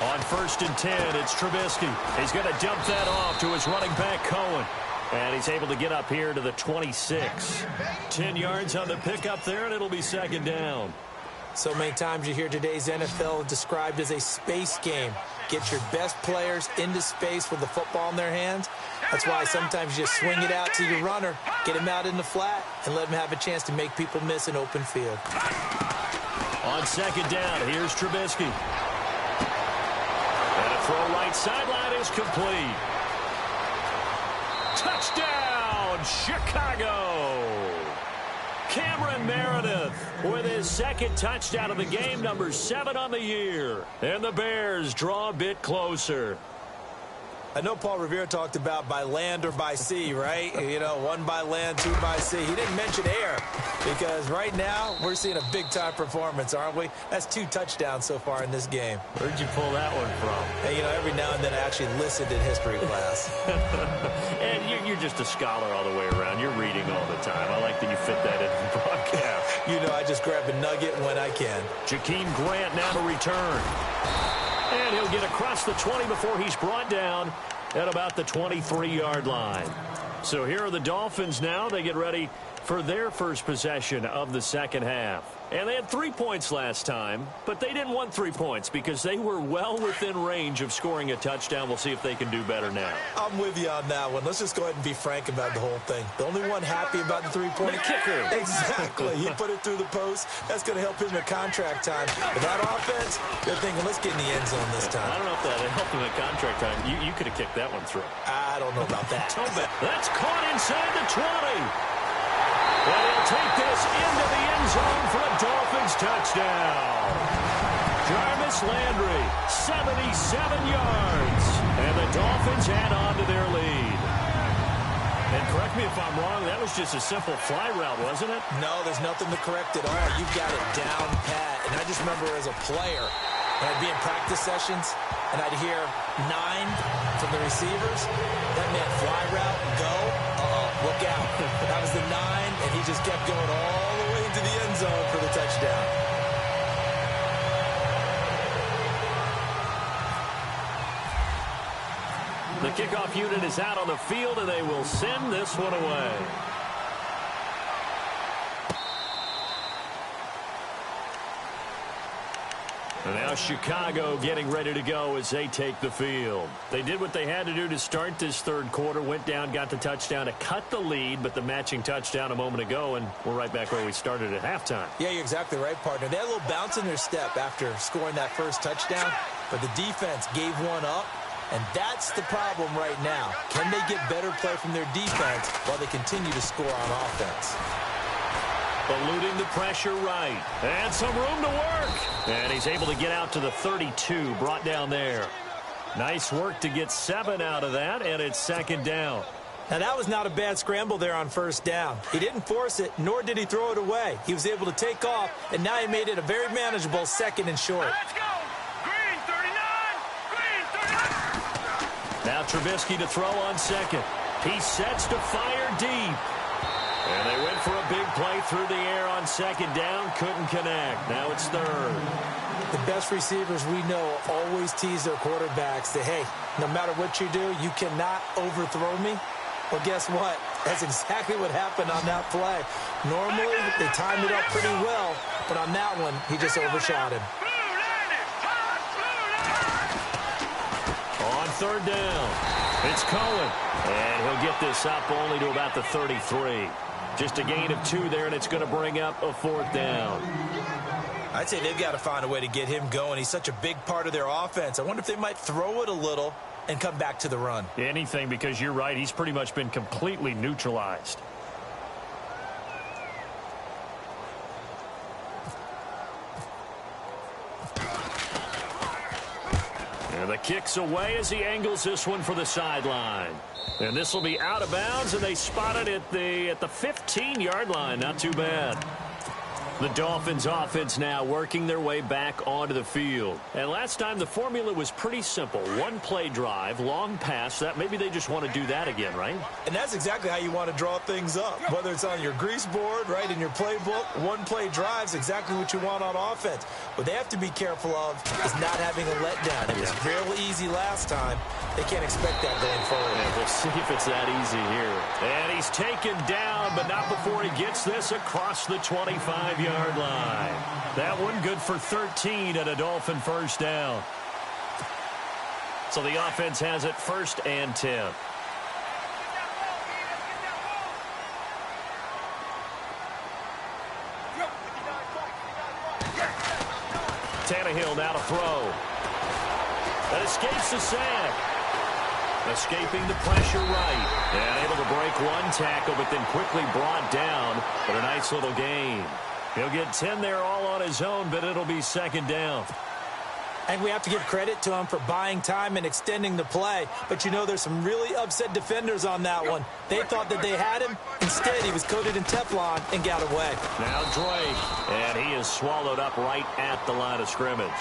[SPEAKER 2] On 1st and 10, it's Trubisky. He's going to dump that off to his running back, Cohen. And he's able to get up here to the 26. 10 yards on the pickup there, and it'll be 2nd down.
[SPEAKER 3] So many times you hear today's NFL described as a space game. Get your best players into space with the football in their hands. That's why sometimes you just swing it out to your runner, get him out in the flat, and let him have a chance to make people miss an open field.
[SPEAKER 2] On 2nd down, here's Trubisky. And a throw right sideline is complete. Touchdown, Chicago! Cameron Meredith with his 2nd touchdown of the game, number 7 on the year. And the Bears draw a bit closer.
[SPEAKER 3] I know Paul Revere talked about by land or by sea, right? You know, 1 by land, 2 by sea. He didn't mention air because right now we're seeing a big-time performance, aren't we? That's 2 touchdowns so far in this game.
[SPEAKER 2] Where'd you pull that one from?
[SPEAKER 3] Hey, you know, every now and then I actually listened in history class.
[SPEAKER 2] And you're just a scholar all the way around. You're reading all the time. I like that you fit that into the broadcast.
[SPEAKER 3] You know, I just grab a nugget when I can.
[SPEAKER 2] Jakeem Grant now to return. And he'll get across the 20 before he's brought down at about the 23-yard line. So here are the Dolphins now. They get ready for their first possession of the second half. And they had 3 points last time, but they didn't want 3 points because they were well within range of scoring a touchdown. We'll see if they can do better now.
[SPEAKER 3] I'm with you on that one. Let's just go ahead and be frank about the whole thing. The only one happy about the three-point
[SPEAKER 2] kicker.
[SPEAKER 3] Exactly. He put it through the post. That's going to help him at contract time. But that offense, they're thinking, let's get in the end zone this time.
[SPEAKER 2] I don't know if that helped him at contract time. You could have kicked that one through.
[SPEAKER 3] I don't know about that.
[SPEAKER 2] That's caught inside the 20. And he'll take this into the end zone for a Dolphins touchdown. Jarvis Landry, 77 yards. And the Dolphins add on to their lead. And correct me if I'm wrong, that was just a simple fly route, wasn't it?
[SPEAKER 3] No, there's nothing to correct at all. You've got it down pat. And I just remember as a player, when I'd be in practice sessions, and I'd hear 9 from the receivers. That meant fly route, go, look out. That was the 9, and he just kept going all the way into the end zone for the touchdown.
[SPEAKER 2] The kickoff unit is out on the field, and they will send this one away. And now Chicago getting ready to go as they take the field. They did what they had to do to start this third quarter, went down, got the touchdown to cut the lead, but the matching touchdown a moment ago, and we're right back where we started at halftime.
[SPEAKER 3] Yeah, you're exactly right, partner. They had a little bounce in their step after scoring that first touchdown, but the defense gave one up, and that's the problem right now. Can they get better play from their defense while they continue to score on offense?
[SPEAKER 2] Eluding the pressure right. And some room to work. And he's able to get out to the 32, brought down there. Nice work to get 7 out of that, and it's second down.
[SPEAKER 3] Now, that was not a bad scramble there on first down. He didn't force it, nor did he throw it away. He was able to take off, and now he made it a very manageable second and short.
[SPEAKER 4] Let's go. Green 39. Green 39.
[SPEAKER 2] Now Trubisky to throw on second. He sets to fire deep. And they went for a big play through the air on second down. Couldn't connect. Now it's third.
[SPEAKER 3] The best receivers we know always tease their quarterbacks that, hey, no matter what you do, you cannot overthrow me. Well, guess what? That's exactly what happened on that play. Normally, they timed it up pretty well, but on that one, he just overshot him.
[SPEAKER 2] On third down, it's Cohen. And he'll get this up only to about the 33. Just a gain of 2 there, and it's going to bring up a fourth down.
[SPEAKER 3] I'd say they've got to find a way to get him going. He's such a big part of their offense. I wonder if they might throw it a little and come back to the run.
[SPEAKER 2] Anything, because you're right. He's pretty much been completely neutralized. And the kick's away as he angles this one for the sideline. And this will be out of bounds, and they spot it at the 15-yard line. Not too bad. The Dolphins offense now working their way back onto the field. And last time the formula was pretty simple. One play drive, long pass. That maybe they just want to do that again, right?
[SPEAKER 3] And that's exactly how you want to draw things up. Whether it's on your grease board, right, in your playbook, one play drive's exactly what you want on offense. What they have to be careful of is not having a letdown. It was real easy last time. They can't expect that going forward.
[SPEAKER 2] Yeah, we'll see if it's that easy here. And he's taken down, but not before he gets this across the 25-yard line. That one good for 13 at a Dolphin first down. So the offense has it 1st and 10. Tannehill now to throw. That escapes the sack. Escaping the pressure right. And able to break one tackle, but then quickly brought down. But a nice little gain. He'll get 10 there all on his own, but it'll be second down.
[SPEAKER 3] I think we have to give credit to him for buying time and extending the play. But, you know, there's some really upset defenders on that one. They thought that they had him. Instead, he was coated in Teflon and got away.
[SPEAKER 2] Now Drake, and he is swallowed up right at the line of scrimmage.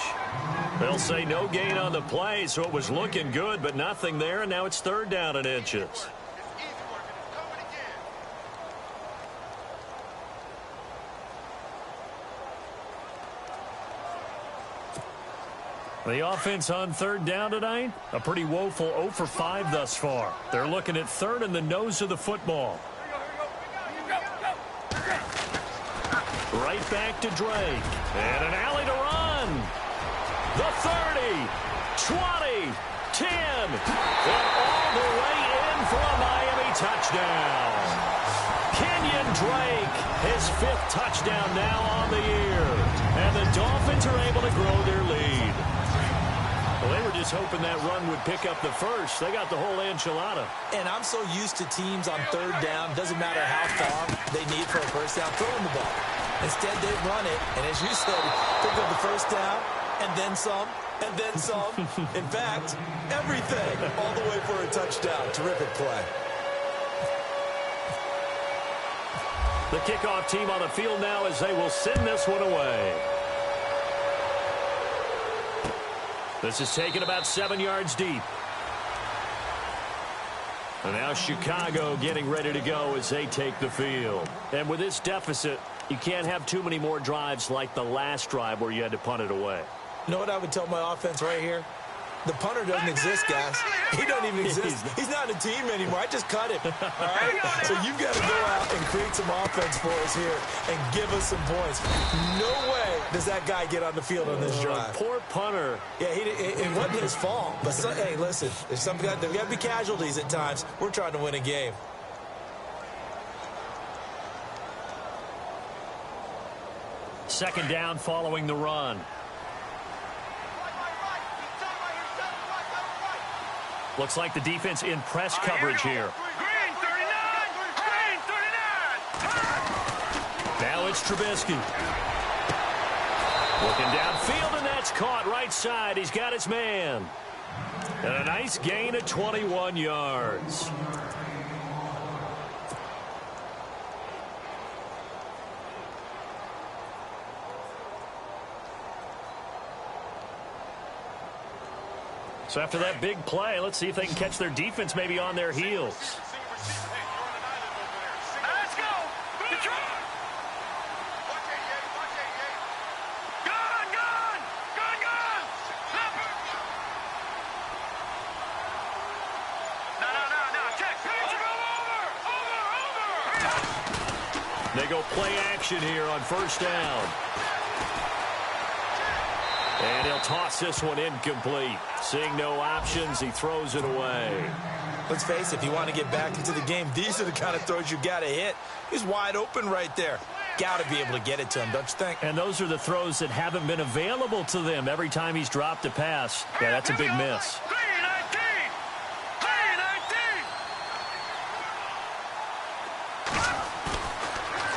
[SPEAKER 2] They'll say no gain on the play, so it was looking good, but nothing there, and now it's 3rd down and inches. The offense on 3rd down tonight, a pretty woeful 0 for 5 thus far. They're looking at 3rd and the nose of the football. Right back to Drake. And an alley to run. The 30, 20, 10. And all the way in for a Miami touchdown. Kenyon Drake, his 5th touchdown now on the year. And the Dolphins are able to grow their lead. Well, they were just hoping that run would pick up the first. They got the whole enchilada.
[SPEAKER 3] And I'm so used to teams on 3rd down, doesn't matter how far they need for a first down, throwing the ball. Instead, they run it, and as you said, pick up the first down, and then some, and then some. In fact, everything, all the way for a touchdown. Terrific play.
[SPEAKER 2] The kickoff team on the field now as they will send this one away. This is taken about 7 yards deep. And now Chicago getting ready to go as they take the field. And with this deficit, you can't have too many more drives like the last drive where you had to punt it away.
[SPEAKER 3] You know what I would tell my offense right here? The punter doesn't exist, guys. He don't even exist. He's not a team anymore. I just cut him. All right? So you've got to go out and create some offense for us here and give us some points. No way does that guy get on the field on this drive.
[SPEAKER 2] Poor punter.
[SPEAKER 3] Yeah, it wasn't his fault. But, hey, listen, there's got to be casualties at times. We're trying to win a game.
[SPEAKER 2] Second down following the run. Looks like the defense in press coverage here.
[SPEAKER 4] Green 39! Green 39!
[SPEAKER 2] Now it's Trubisky. Looking downfield, and that's caught right side. He's got his man. And a nice gain of 21 yards. So after that big play, let's see if they can catch their defense maybe on their heels.
[SPEAKER 4] Let's go! Detroit! Gun! Gun! Gun! Gun! No. Check. Over!
[SPEAKER 2] They go play action here on 1st down. And he'll toss this one incomplete. Seeing no options, he throws it away.
[SPEAKER 3] Let's face it, if you want to get back into the game, these are the kind of throws you got to hit. He's wide open right there. Got to be able to get it to him, don't you think?
[SPEAKER 2] And those are the throws that haven't been available to them every time he's dropped a pass. Yeah, that's a big miss.
[SPEAKER 4] 319!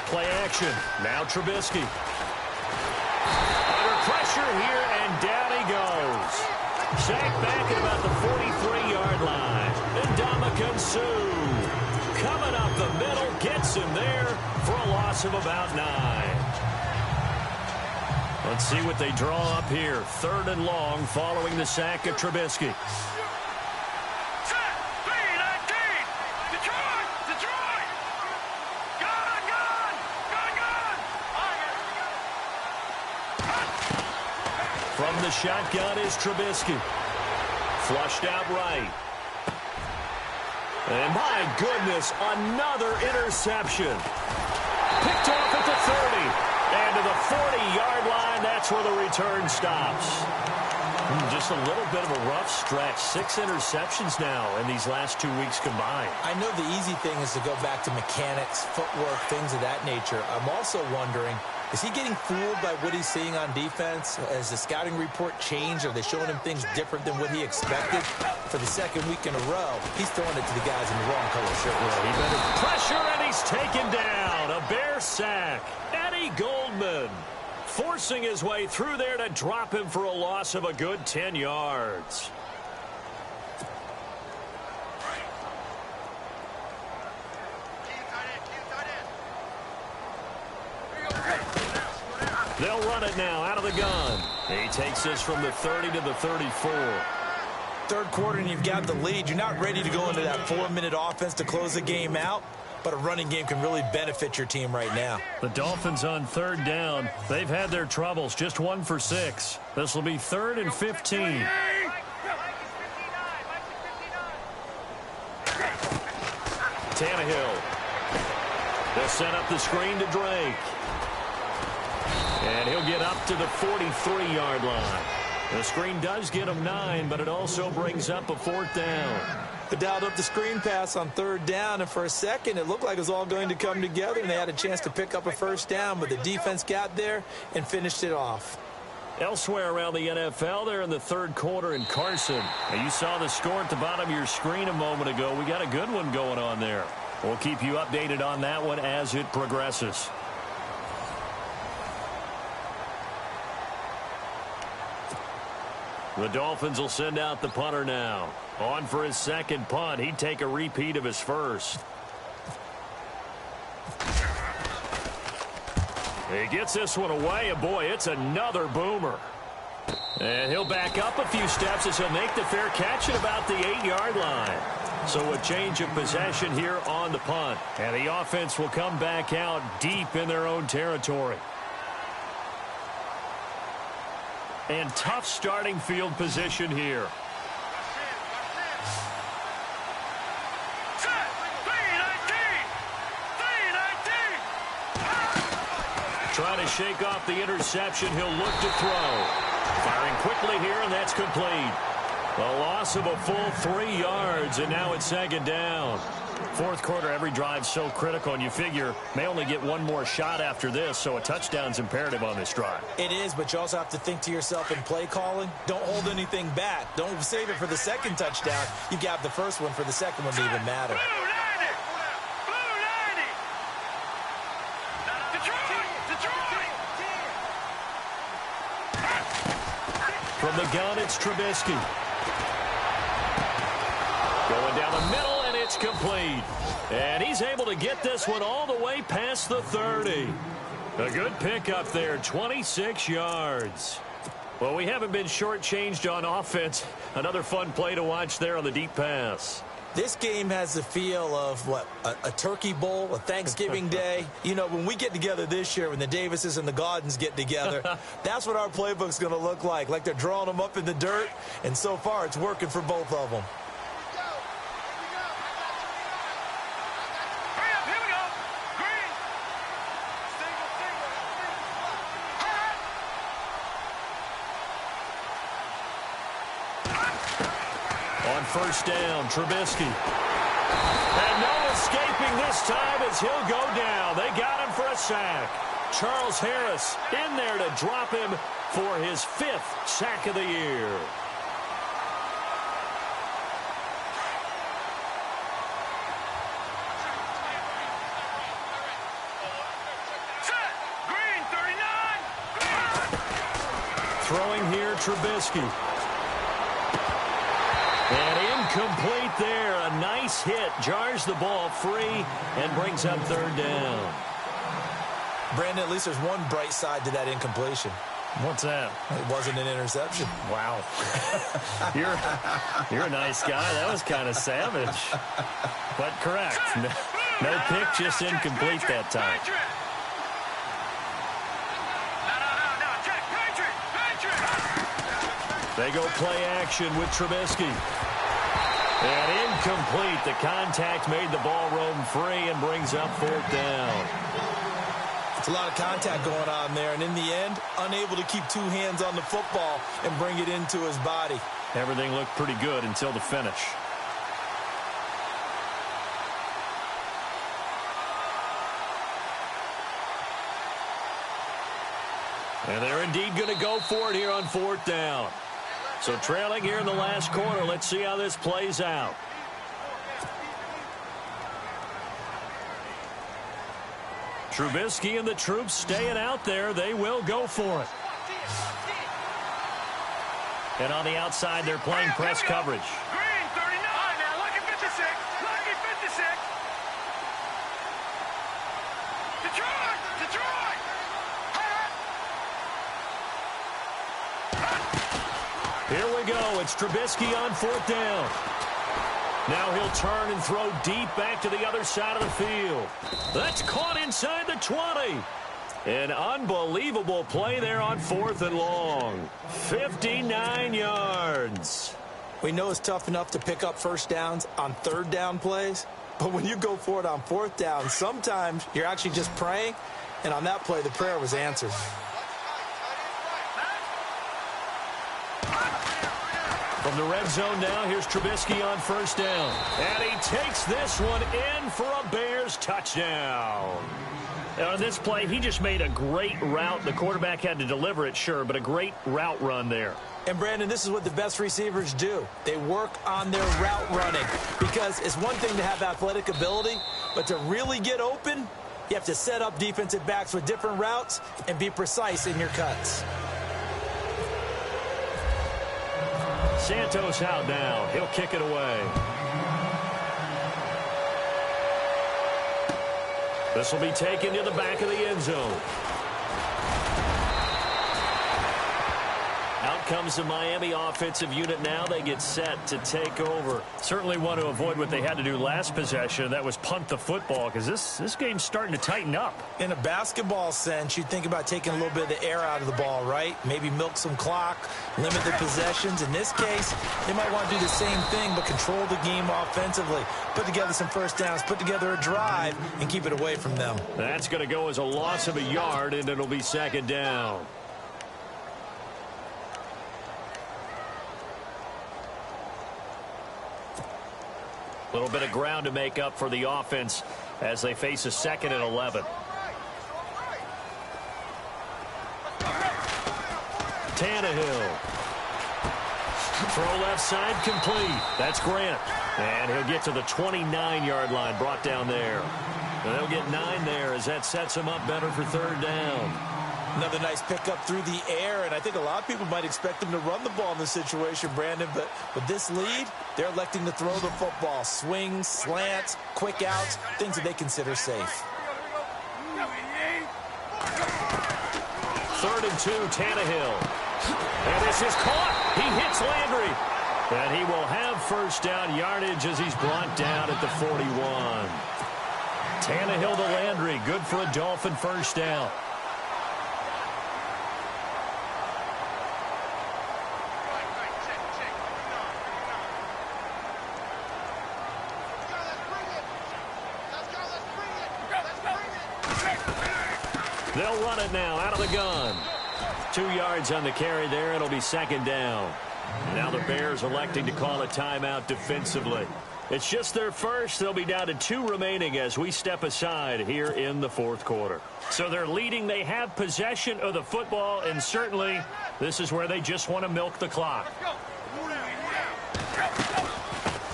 [SPEAKER 2] Play action. Now Trubisky. Pressure here, and down he goes. Sacked back at about the 43-yard line. And Ndamukong Suh coming up the middle, gets him there for a loss of about 9. Let's see what they draw up here. 3rd and long following the sack of Trubisky. From the shotgun is Trubisky. Flushed out right. And my goodness, another interception. Picked off at the 30. And to the 40-yard line, that's where the return stops. Just a little bit of a rough stretch. 6 interceptions now in these last 2 weeks combined.
[SPEAKER 3] I know the easy thing is to go back to mechanics, footwork, things of that nature. I'm also wondering, is he getting fooled by what he's seeing on defense? Has the scouting report changed? Are they showing him things different than what he expected? For the 2nd week in a row, he's throwing it to the guys in the wrong color shirt.
[SPEAKER 2] He better pressure, and he's taken down. A Bear sack. Eddie Goldman. forcing his way through there to drop him for a loss of a good 10 yards. They'll run it now out of the gun. He takes this from the 30 to the 34.
[SPEAKER 3] Third quarter and you've got the lead. You're not ready to go into that 4-minute offense to close the game out, but a running game can really benefit your team right now.
[SPEAKER 2] The Dolphins on third down. They've had their troubles, just 1 for 6. This will be 3rd and 15. Tannehill. They'll set up the screen to Drake. And he'll get up to the 43-yard line. The screen does get him 9, but it also brings up a 4th down.
[SPEAKER 3] They dialed up the screen pass on 3rd down, and for a second it looked like it was all going to come together, and they had a chance to pick up a 1st down, but the defense got there and finished it off.
[SPEAKER 2] Elsewhere around the NFL, they're in the 3rd quarter in Carson. Now, you saw the score at the bottom of your screen a moment ago. We got a good one going on there. We'll keep you updated on that one as it progresses. The Dolphins will send out the punter now. On for his 2nd punt. He'd take a repeat of his 1st. He gets this one away, and boy, it's another boomer. And he'll back up a few steps as he'll make the fair catch at about the 8-yard line. So a change of possession here on the punt. And the offense will come back out deep in their own territory. And tough starting field position here. Trying to shake off the interception. He'll look to throw. Firing quickly here, and that's complete. A loss of a full 3 yards, and now it's 2nd down. 4th quarter, every drive so critical, and you figure may only get one more shot after this, so a touchdown's imperative on this drive.
[SPEAKER 3] It is, but you also have to think to yourself in play calling, don't hold anything back. Don't save it for the 2nd touchdown. You got the 1st one for the 2nd one to even matter.
[SPEAKER 2] From the gun, it's Trubisky. Going down the middle, and it's complete. And he's able to get this one all the way past the 30. A good pickup there, 26 yards. Well, we haven't been shortchanged on offense. Another fun play to watch there on the deep pass.
[SPEAKER 3] This game has the feel of, what, a turkey bowl, a Thanksgiving day. You know, when we get together this year, when the Davises and the Gaudens get together, that's what our playbook's going to look like they're drawing them up in the dirt, and so far it's working for both of them.
[SPEAKER 2] On 1st down, Trubisky. And no escaping this time as he'll go down. They got him for a sack. Charles Harris in there to drop him for his 5th sack of the year.
[SPEAKER 4] Green, 39.
[SPEAKER 2] Throwing here, Trubisky. And incomplete there. A nice hit. Jars the ball free and brings up 3rd down.
[SPEAKER 3] Brandon, at least there's one bright side to that incompletion.
[SPEAKER 2] What's that?
[SPEAKER 3] It wasn't an interception.
[SPEAKER 2] Wow. You're a nice guy. That was kind of savage. But correct. No pick, just incomplete that time. They go play action with Trubisky. And incomplete. The contact made the ball roam free and brings up 4th down.
[SPEAKER 3] It's a lot of contact going on there, and in the end, unable to keep 2 hands on the football and bring it into his body.
[SPEAKER 2] Everything looked pretty good until the finish. And they're indeed going to go for it here on 4th down. So trailing here in the last quarter. Let's see how this plays out. Trubisky and the troops staying out there. They will go for it. And on the outside, they're playing press coverage.
[SPEAKER 4] Green, 39. Now, lucky 56. Lucky 56. Detroit! Detroit!
[SPEAKER 2] Here we go. It's Trubisky on 4th down. Now he'll turn and throw deep back to the other side of the field. That's caught inside the 20. An unbelievable play there on 4th and long. 59 yards.
[SPEAKER 3] We know it's tough enough to pick up first downs on 3rd down plays, but when you go for it on 4th down, sometimes you're actually just praying, and on that play, the prayer was answered.
[SPEAKER 2] From the red zone now, here's Trubisky on 1st down. And he takes this one in for a Bears touchdown. On this play, he just made a great route. The quarterback had to deliver it, sure, but a great route run there.
[SPEAKER 3] And, Brandon, this is what the best receivers do. They work on their route running because it's one thing to have athletic ability, but to really get open, you have to set up defensive backs with different routes and be precise in your cuts.
[SPEAKER 2] Santos out now. He'll kick it away. This will be taken to the back of the end zone. Out comes the Miami offensive unit now. They get set to take over. Certainly want to avoid what they had to do last possession. That was punt the football because this game's starting to tighten up.
[SPEAKER 3] In a basketball sense, you think about taking a little bit of the air out of the ball, right? Maybe milk some clock, limit the possessions. In this case, they might want to do the same thing but control the game offensively. Put together some first downs, put together a drive, and keep it away from them.
[SPEAKER 2] That's going to go as a loss of a yard, and it'll be 2nd down. A little bit of ground to make up for the offense as they face a 2nd and 11. Tannehill. Throw left side complete. That's Grant. And he'll get to the 29-yard line, brought down there. And they'll get 9 there as that sets him up better for 3rd down.
[SPEAKER 3] Another nice pickup through the air, and I think a lot of people might expect them to run the ball in this situation, Brandon, but with this lead, they're electing to throw the football. Swings, slants, quick outs, things that they consider safe.
[SPEAKER 2] 3rd and 2, Tannehill. And this is caught. He hits Landry. And he will have first down yardage as he's brought down at the 41. Tannehill to Landry. Good for a Dolphin first down. They'll run it now out of the gun. 2 yards on the carry there. It'll be 2nd down. Now the Bears electing to call a timeout defensively. It's just their first. They'll be down to 2 remaining as we step aside here in the 4th quarter. So they're leading. They have possession of the football, and certainly this is where they just want to milk the clock.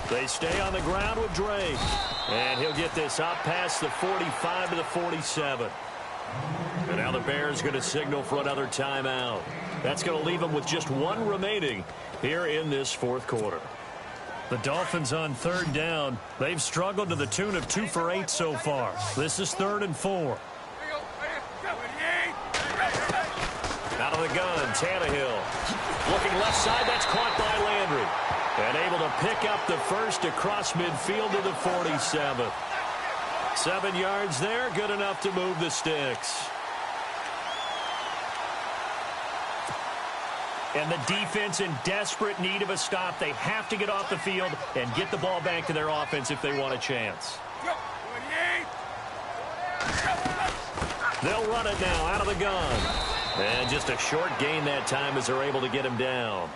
[SPEAKER 2] They stay on the ground with Drake. And he'll get this up past the 45 to the 47. And now the Bears going to signal for another timeout. That's going to leave them with just 1 remaining here in this 4th quarter. The Dolphins on 3rd down. They've struggled to the tune of 2 for 8 so far. This is 3rd and 4. Out of the gun, Tannehill. Looking left side, that's caught by Landry. And able to pick up the first across midfield to the 47. 7 yards there, good enough to move the sticks. And the defense in desperate need of a stop. They have to get off the field and get the ball back to their offense if they want a chance. They'll run it now out of the gun. And just a short gain that time as they're able to get him down.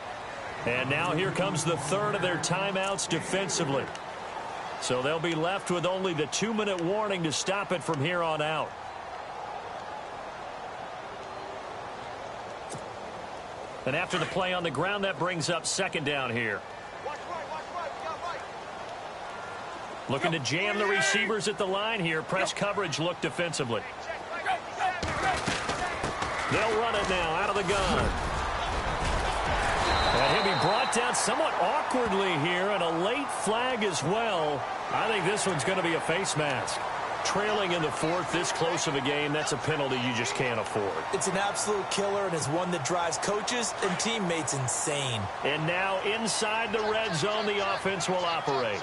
[SPEAKER 2] And now here comes the 3rd of their timeouts defensively. So they'll be left with only the 2-minute warning to stop it from here on out. And after the play on the ground, that brings up 2nd down here. Looking to jam the receivers at the line here. Press coverage look defensively. They'll run it now out of the gun. And he'll be brought down somewhat awkwardly here, and a late flag as well. I think this one's going to be a face mask. Trailing in the fourth, this close of a game, that's a penalty you just can't afford.
[SPEAKER 3] It's an absolute killer, and it's one that drives coaches and teammates insane.
[SPEAKER 2] And now inside the red zone, the offense will operate.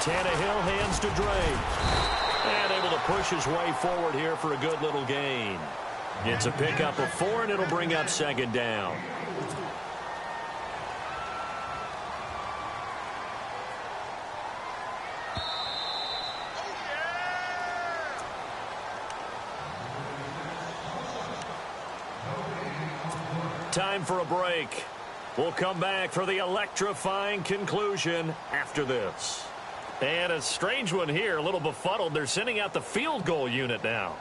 [SPEAKER 2] Tannehill hands to Drake. And able to push his way forward here for a good little gain. It's a pickup of 4, and it'll bring up second down. Time for a break. We'll come back for the electrifying conclusion after this. And a strange one here, a little befuddled. They're sending out the field goal unit now.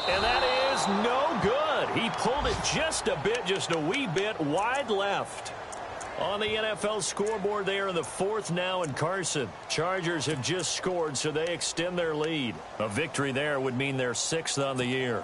[SPEAKER 2] And that is no good. He pulled it just a bit, just a wee bit wide left. On the NFL scoreboard there in the fourth now, and Carson. Chargers have just scored, so they extend their lead. A victory there would mean they're 6th on the year.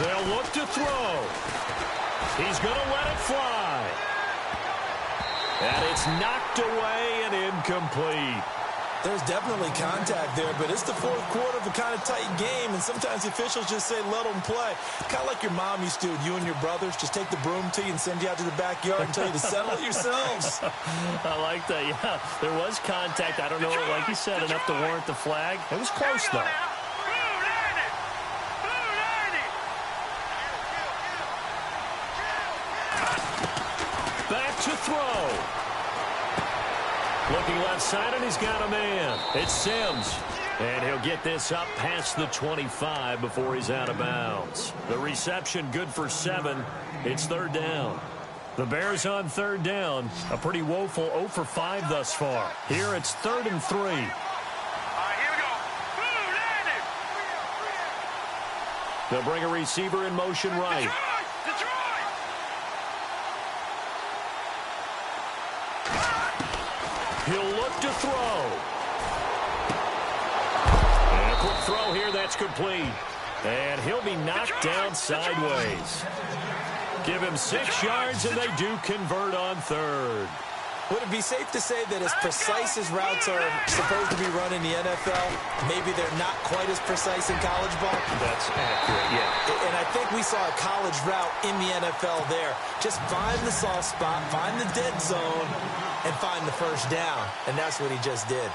[SPEAKER 2] They'll look to throw. He's going to let it fly. And it's knocked away and incomplete.
[SPEAKER 3] There's definitely contact there, but it's the fourth quarter of a kind of tight game, and sometimes the officials just say, let them play. Kind of like your mom used to with you and your brothers. Just take the broom to you and send you out to the backyard and tell you to settle it yourselves.
[SPEAKER 2] I like that, yeah. There was contact. I don't know, like you said, enough to warrant the flag. It was close, though. Back to throw. Looking left side, and he's got a man. It's Sims. And he'll get this up past the 25 before he's out of bounds. The reception good for 7. It's third down. The Bears on third down. A pretty woeful 0 for 5 thus far. Here it's 3rd and 3. They'll bring a receiver in motion right. He'll look to throw. And a quick throw here, that's complete. And he'll be knocked down sideways. Give him 6 yards, and they do convert on third.
[SPEAKER 3] Would it be safe to say that as precise as routes are supposed to be run in the NFL, maybe they're not quite as precise in college ball?
[SPEAKER 2] That's accurate, yeah.
[SPEAKER 3] And I think we saw a college route in the NFL there. Just find the soft spot, find the dead zone, and find the first down. And that's what he just did.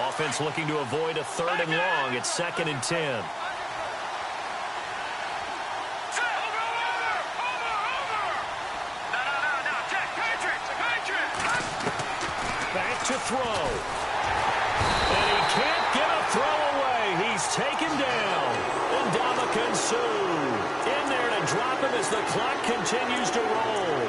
[SPEAKER 2] Offense looking to avoid a 3rd and long. It's 2nd and 10. Back to throw. And he can't get a throw away. He's taken down. And Ndamukong Suh in there to drop him as the clock continues to roll.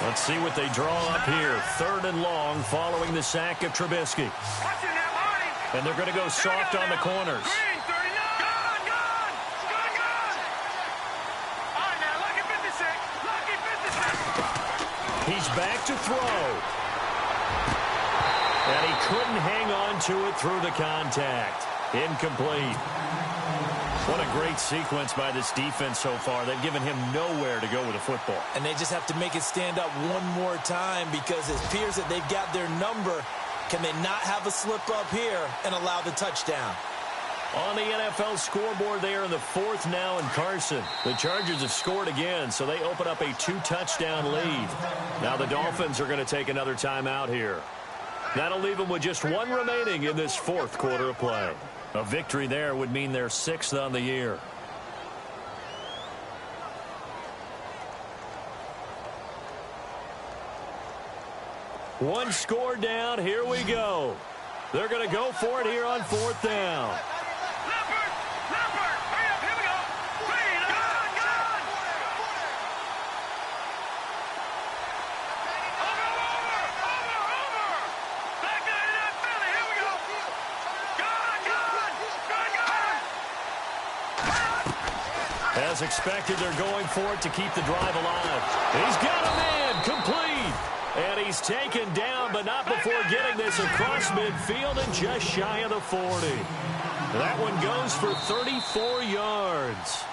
[SPEAKER 2] Let's see what they draw up here. 3rd and long following the sack of Trubisky. And they're going to go soft on the corners. He's back to throw. And he couldn't hang on to it through the contact. Incomplete. What a great sequence by this defense so far. They've given him nowhere to go with the football.
[SPEAKER 3] And they just have to make it stand up one more time because it appears that they've got their number. Can they not have a slip up here and allow the touchdown?
[SPEAKER 2] On the NFL scoreboard there in the 4th now, and Carson. The Chargers have scored again, so they open up a 2-touchdown lead. Now the Dolphins are going to take another timeout here. That'll leave them with just 1 remaining in this 4th quarter of play. A victory there would mean they're 6th on the year. One score down. Here we go. They're going to go for it here on 4th down. As expected, they're going for it to keep the drive alive. He's got a man complete. And he's taken down, but not before getting this across midfield and just shy of the 40. That one goes for 34 yards.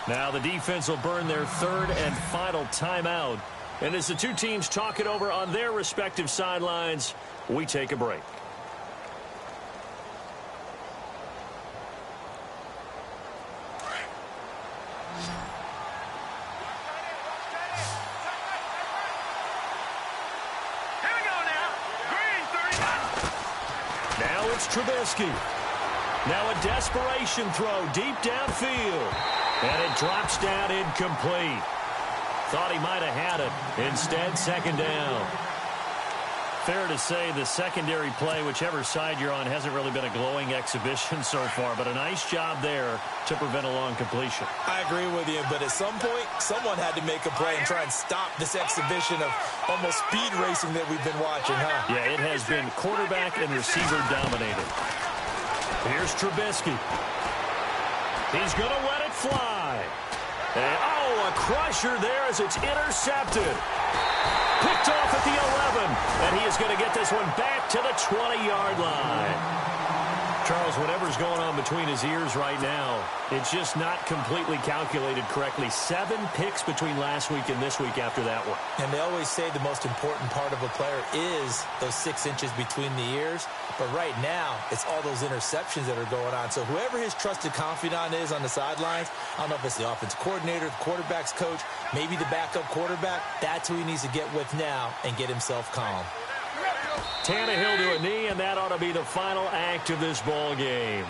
[SPEAKER 2] Now the defense will burn their 3rd and final timeout. And as the two teams talk it over on their respective sidelines, we take a break. Trubisky. Now a desperation throw deep downfield. And it drops down incomplete. Thought he might have had it. Instead, 2nd down. Fair to say the secondary play, whichever side you're on, hasn't really been a glowing exhibition so far. But a nice job there to prevent a long completion.
[SPEAKER 3] I agree with you, but at some point, someone had to make a play and try and stop this exhibition of almost speed racing that we've been watching, huh?
[SPEAKER 2] Yeah, it has been quarterback and receiver dominated. Here's Trubisky. He's going to let it fly. And, a crusher there as it's intercepted. Picked off at the 11, and he is going to get this one back to the 20-yard line. Charles, whatever's going on between his ears right now, it's just not completely calculated correctly. 7 picks between last week and this week after that one.
[SPEAKER 3] And they always say the most important part of a player is those 6 inches between the ears. But right now, it's all those interceptions that are going on. So whoever his trusted confidant is on the sidelines, I don't know if it's the offensive coordinator, the quarterback's coach, maybe the backup quarterback, that's who he needs to get with now and get himself calm.
[SPEAKER 2] Tannehill to a knee, and that ought to be the final act of this ball game.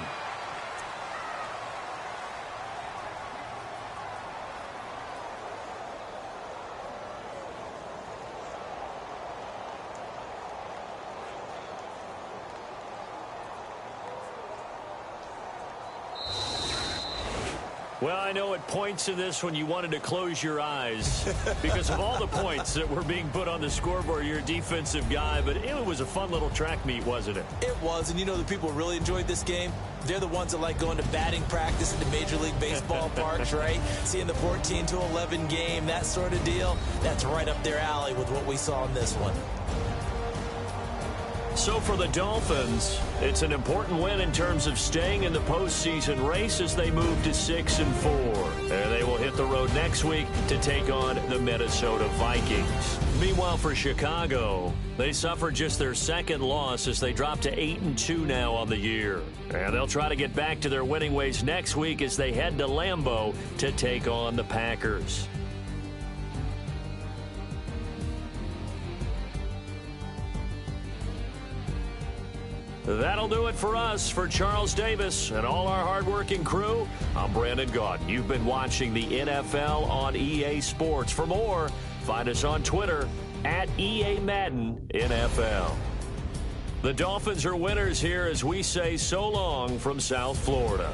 [SPEAKER 2] Well, I know at points in this when you wanted to close your eyes because of all the points that were being put on the scoreboard. You're a defensive guy, but it was a fun little track meet, wasn't it?
[SPEAKER 3] It was, and you know the people really enjoyed this game? They're the ones that like going to batting practice at the Major League Baseball parks, right? Seeing the 14-11 game, that sort of deal. That's right up their alley with what we saw in this one.
[SPEAKER 2] So for the Dolphins, it's an important win in terms of staying in the postseason race as they move to 6-4. And they will hit the road next week to take on the Minnesota Vikings. Meanwhile, for Chicago, they suffered just their 2nd loss as they drop to 8-2 now on the year. And they'll try to get back to their winning ways next week as they head to Lambeau to take on the Packers. That'll do it for us. For Charles Davis and all our hardworking crew, I'm Brandon Gaudin. You've been watching the NFL on EA Sports. For more, find us on Twitter at EA Madden NFL. The Dolphins are winners here as we say so long from South Florida.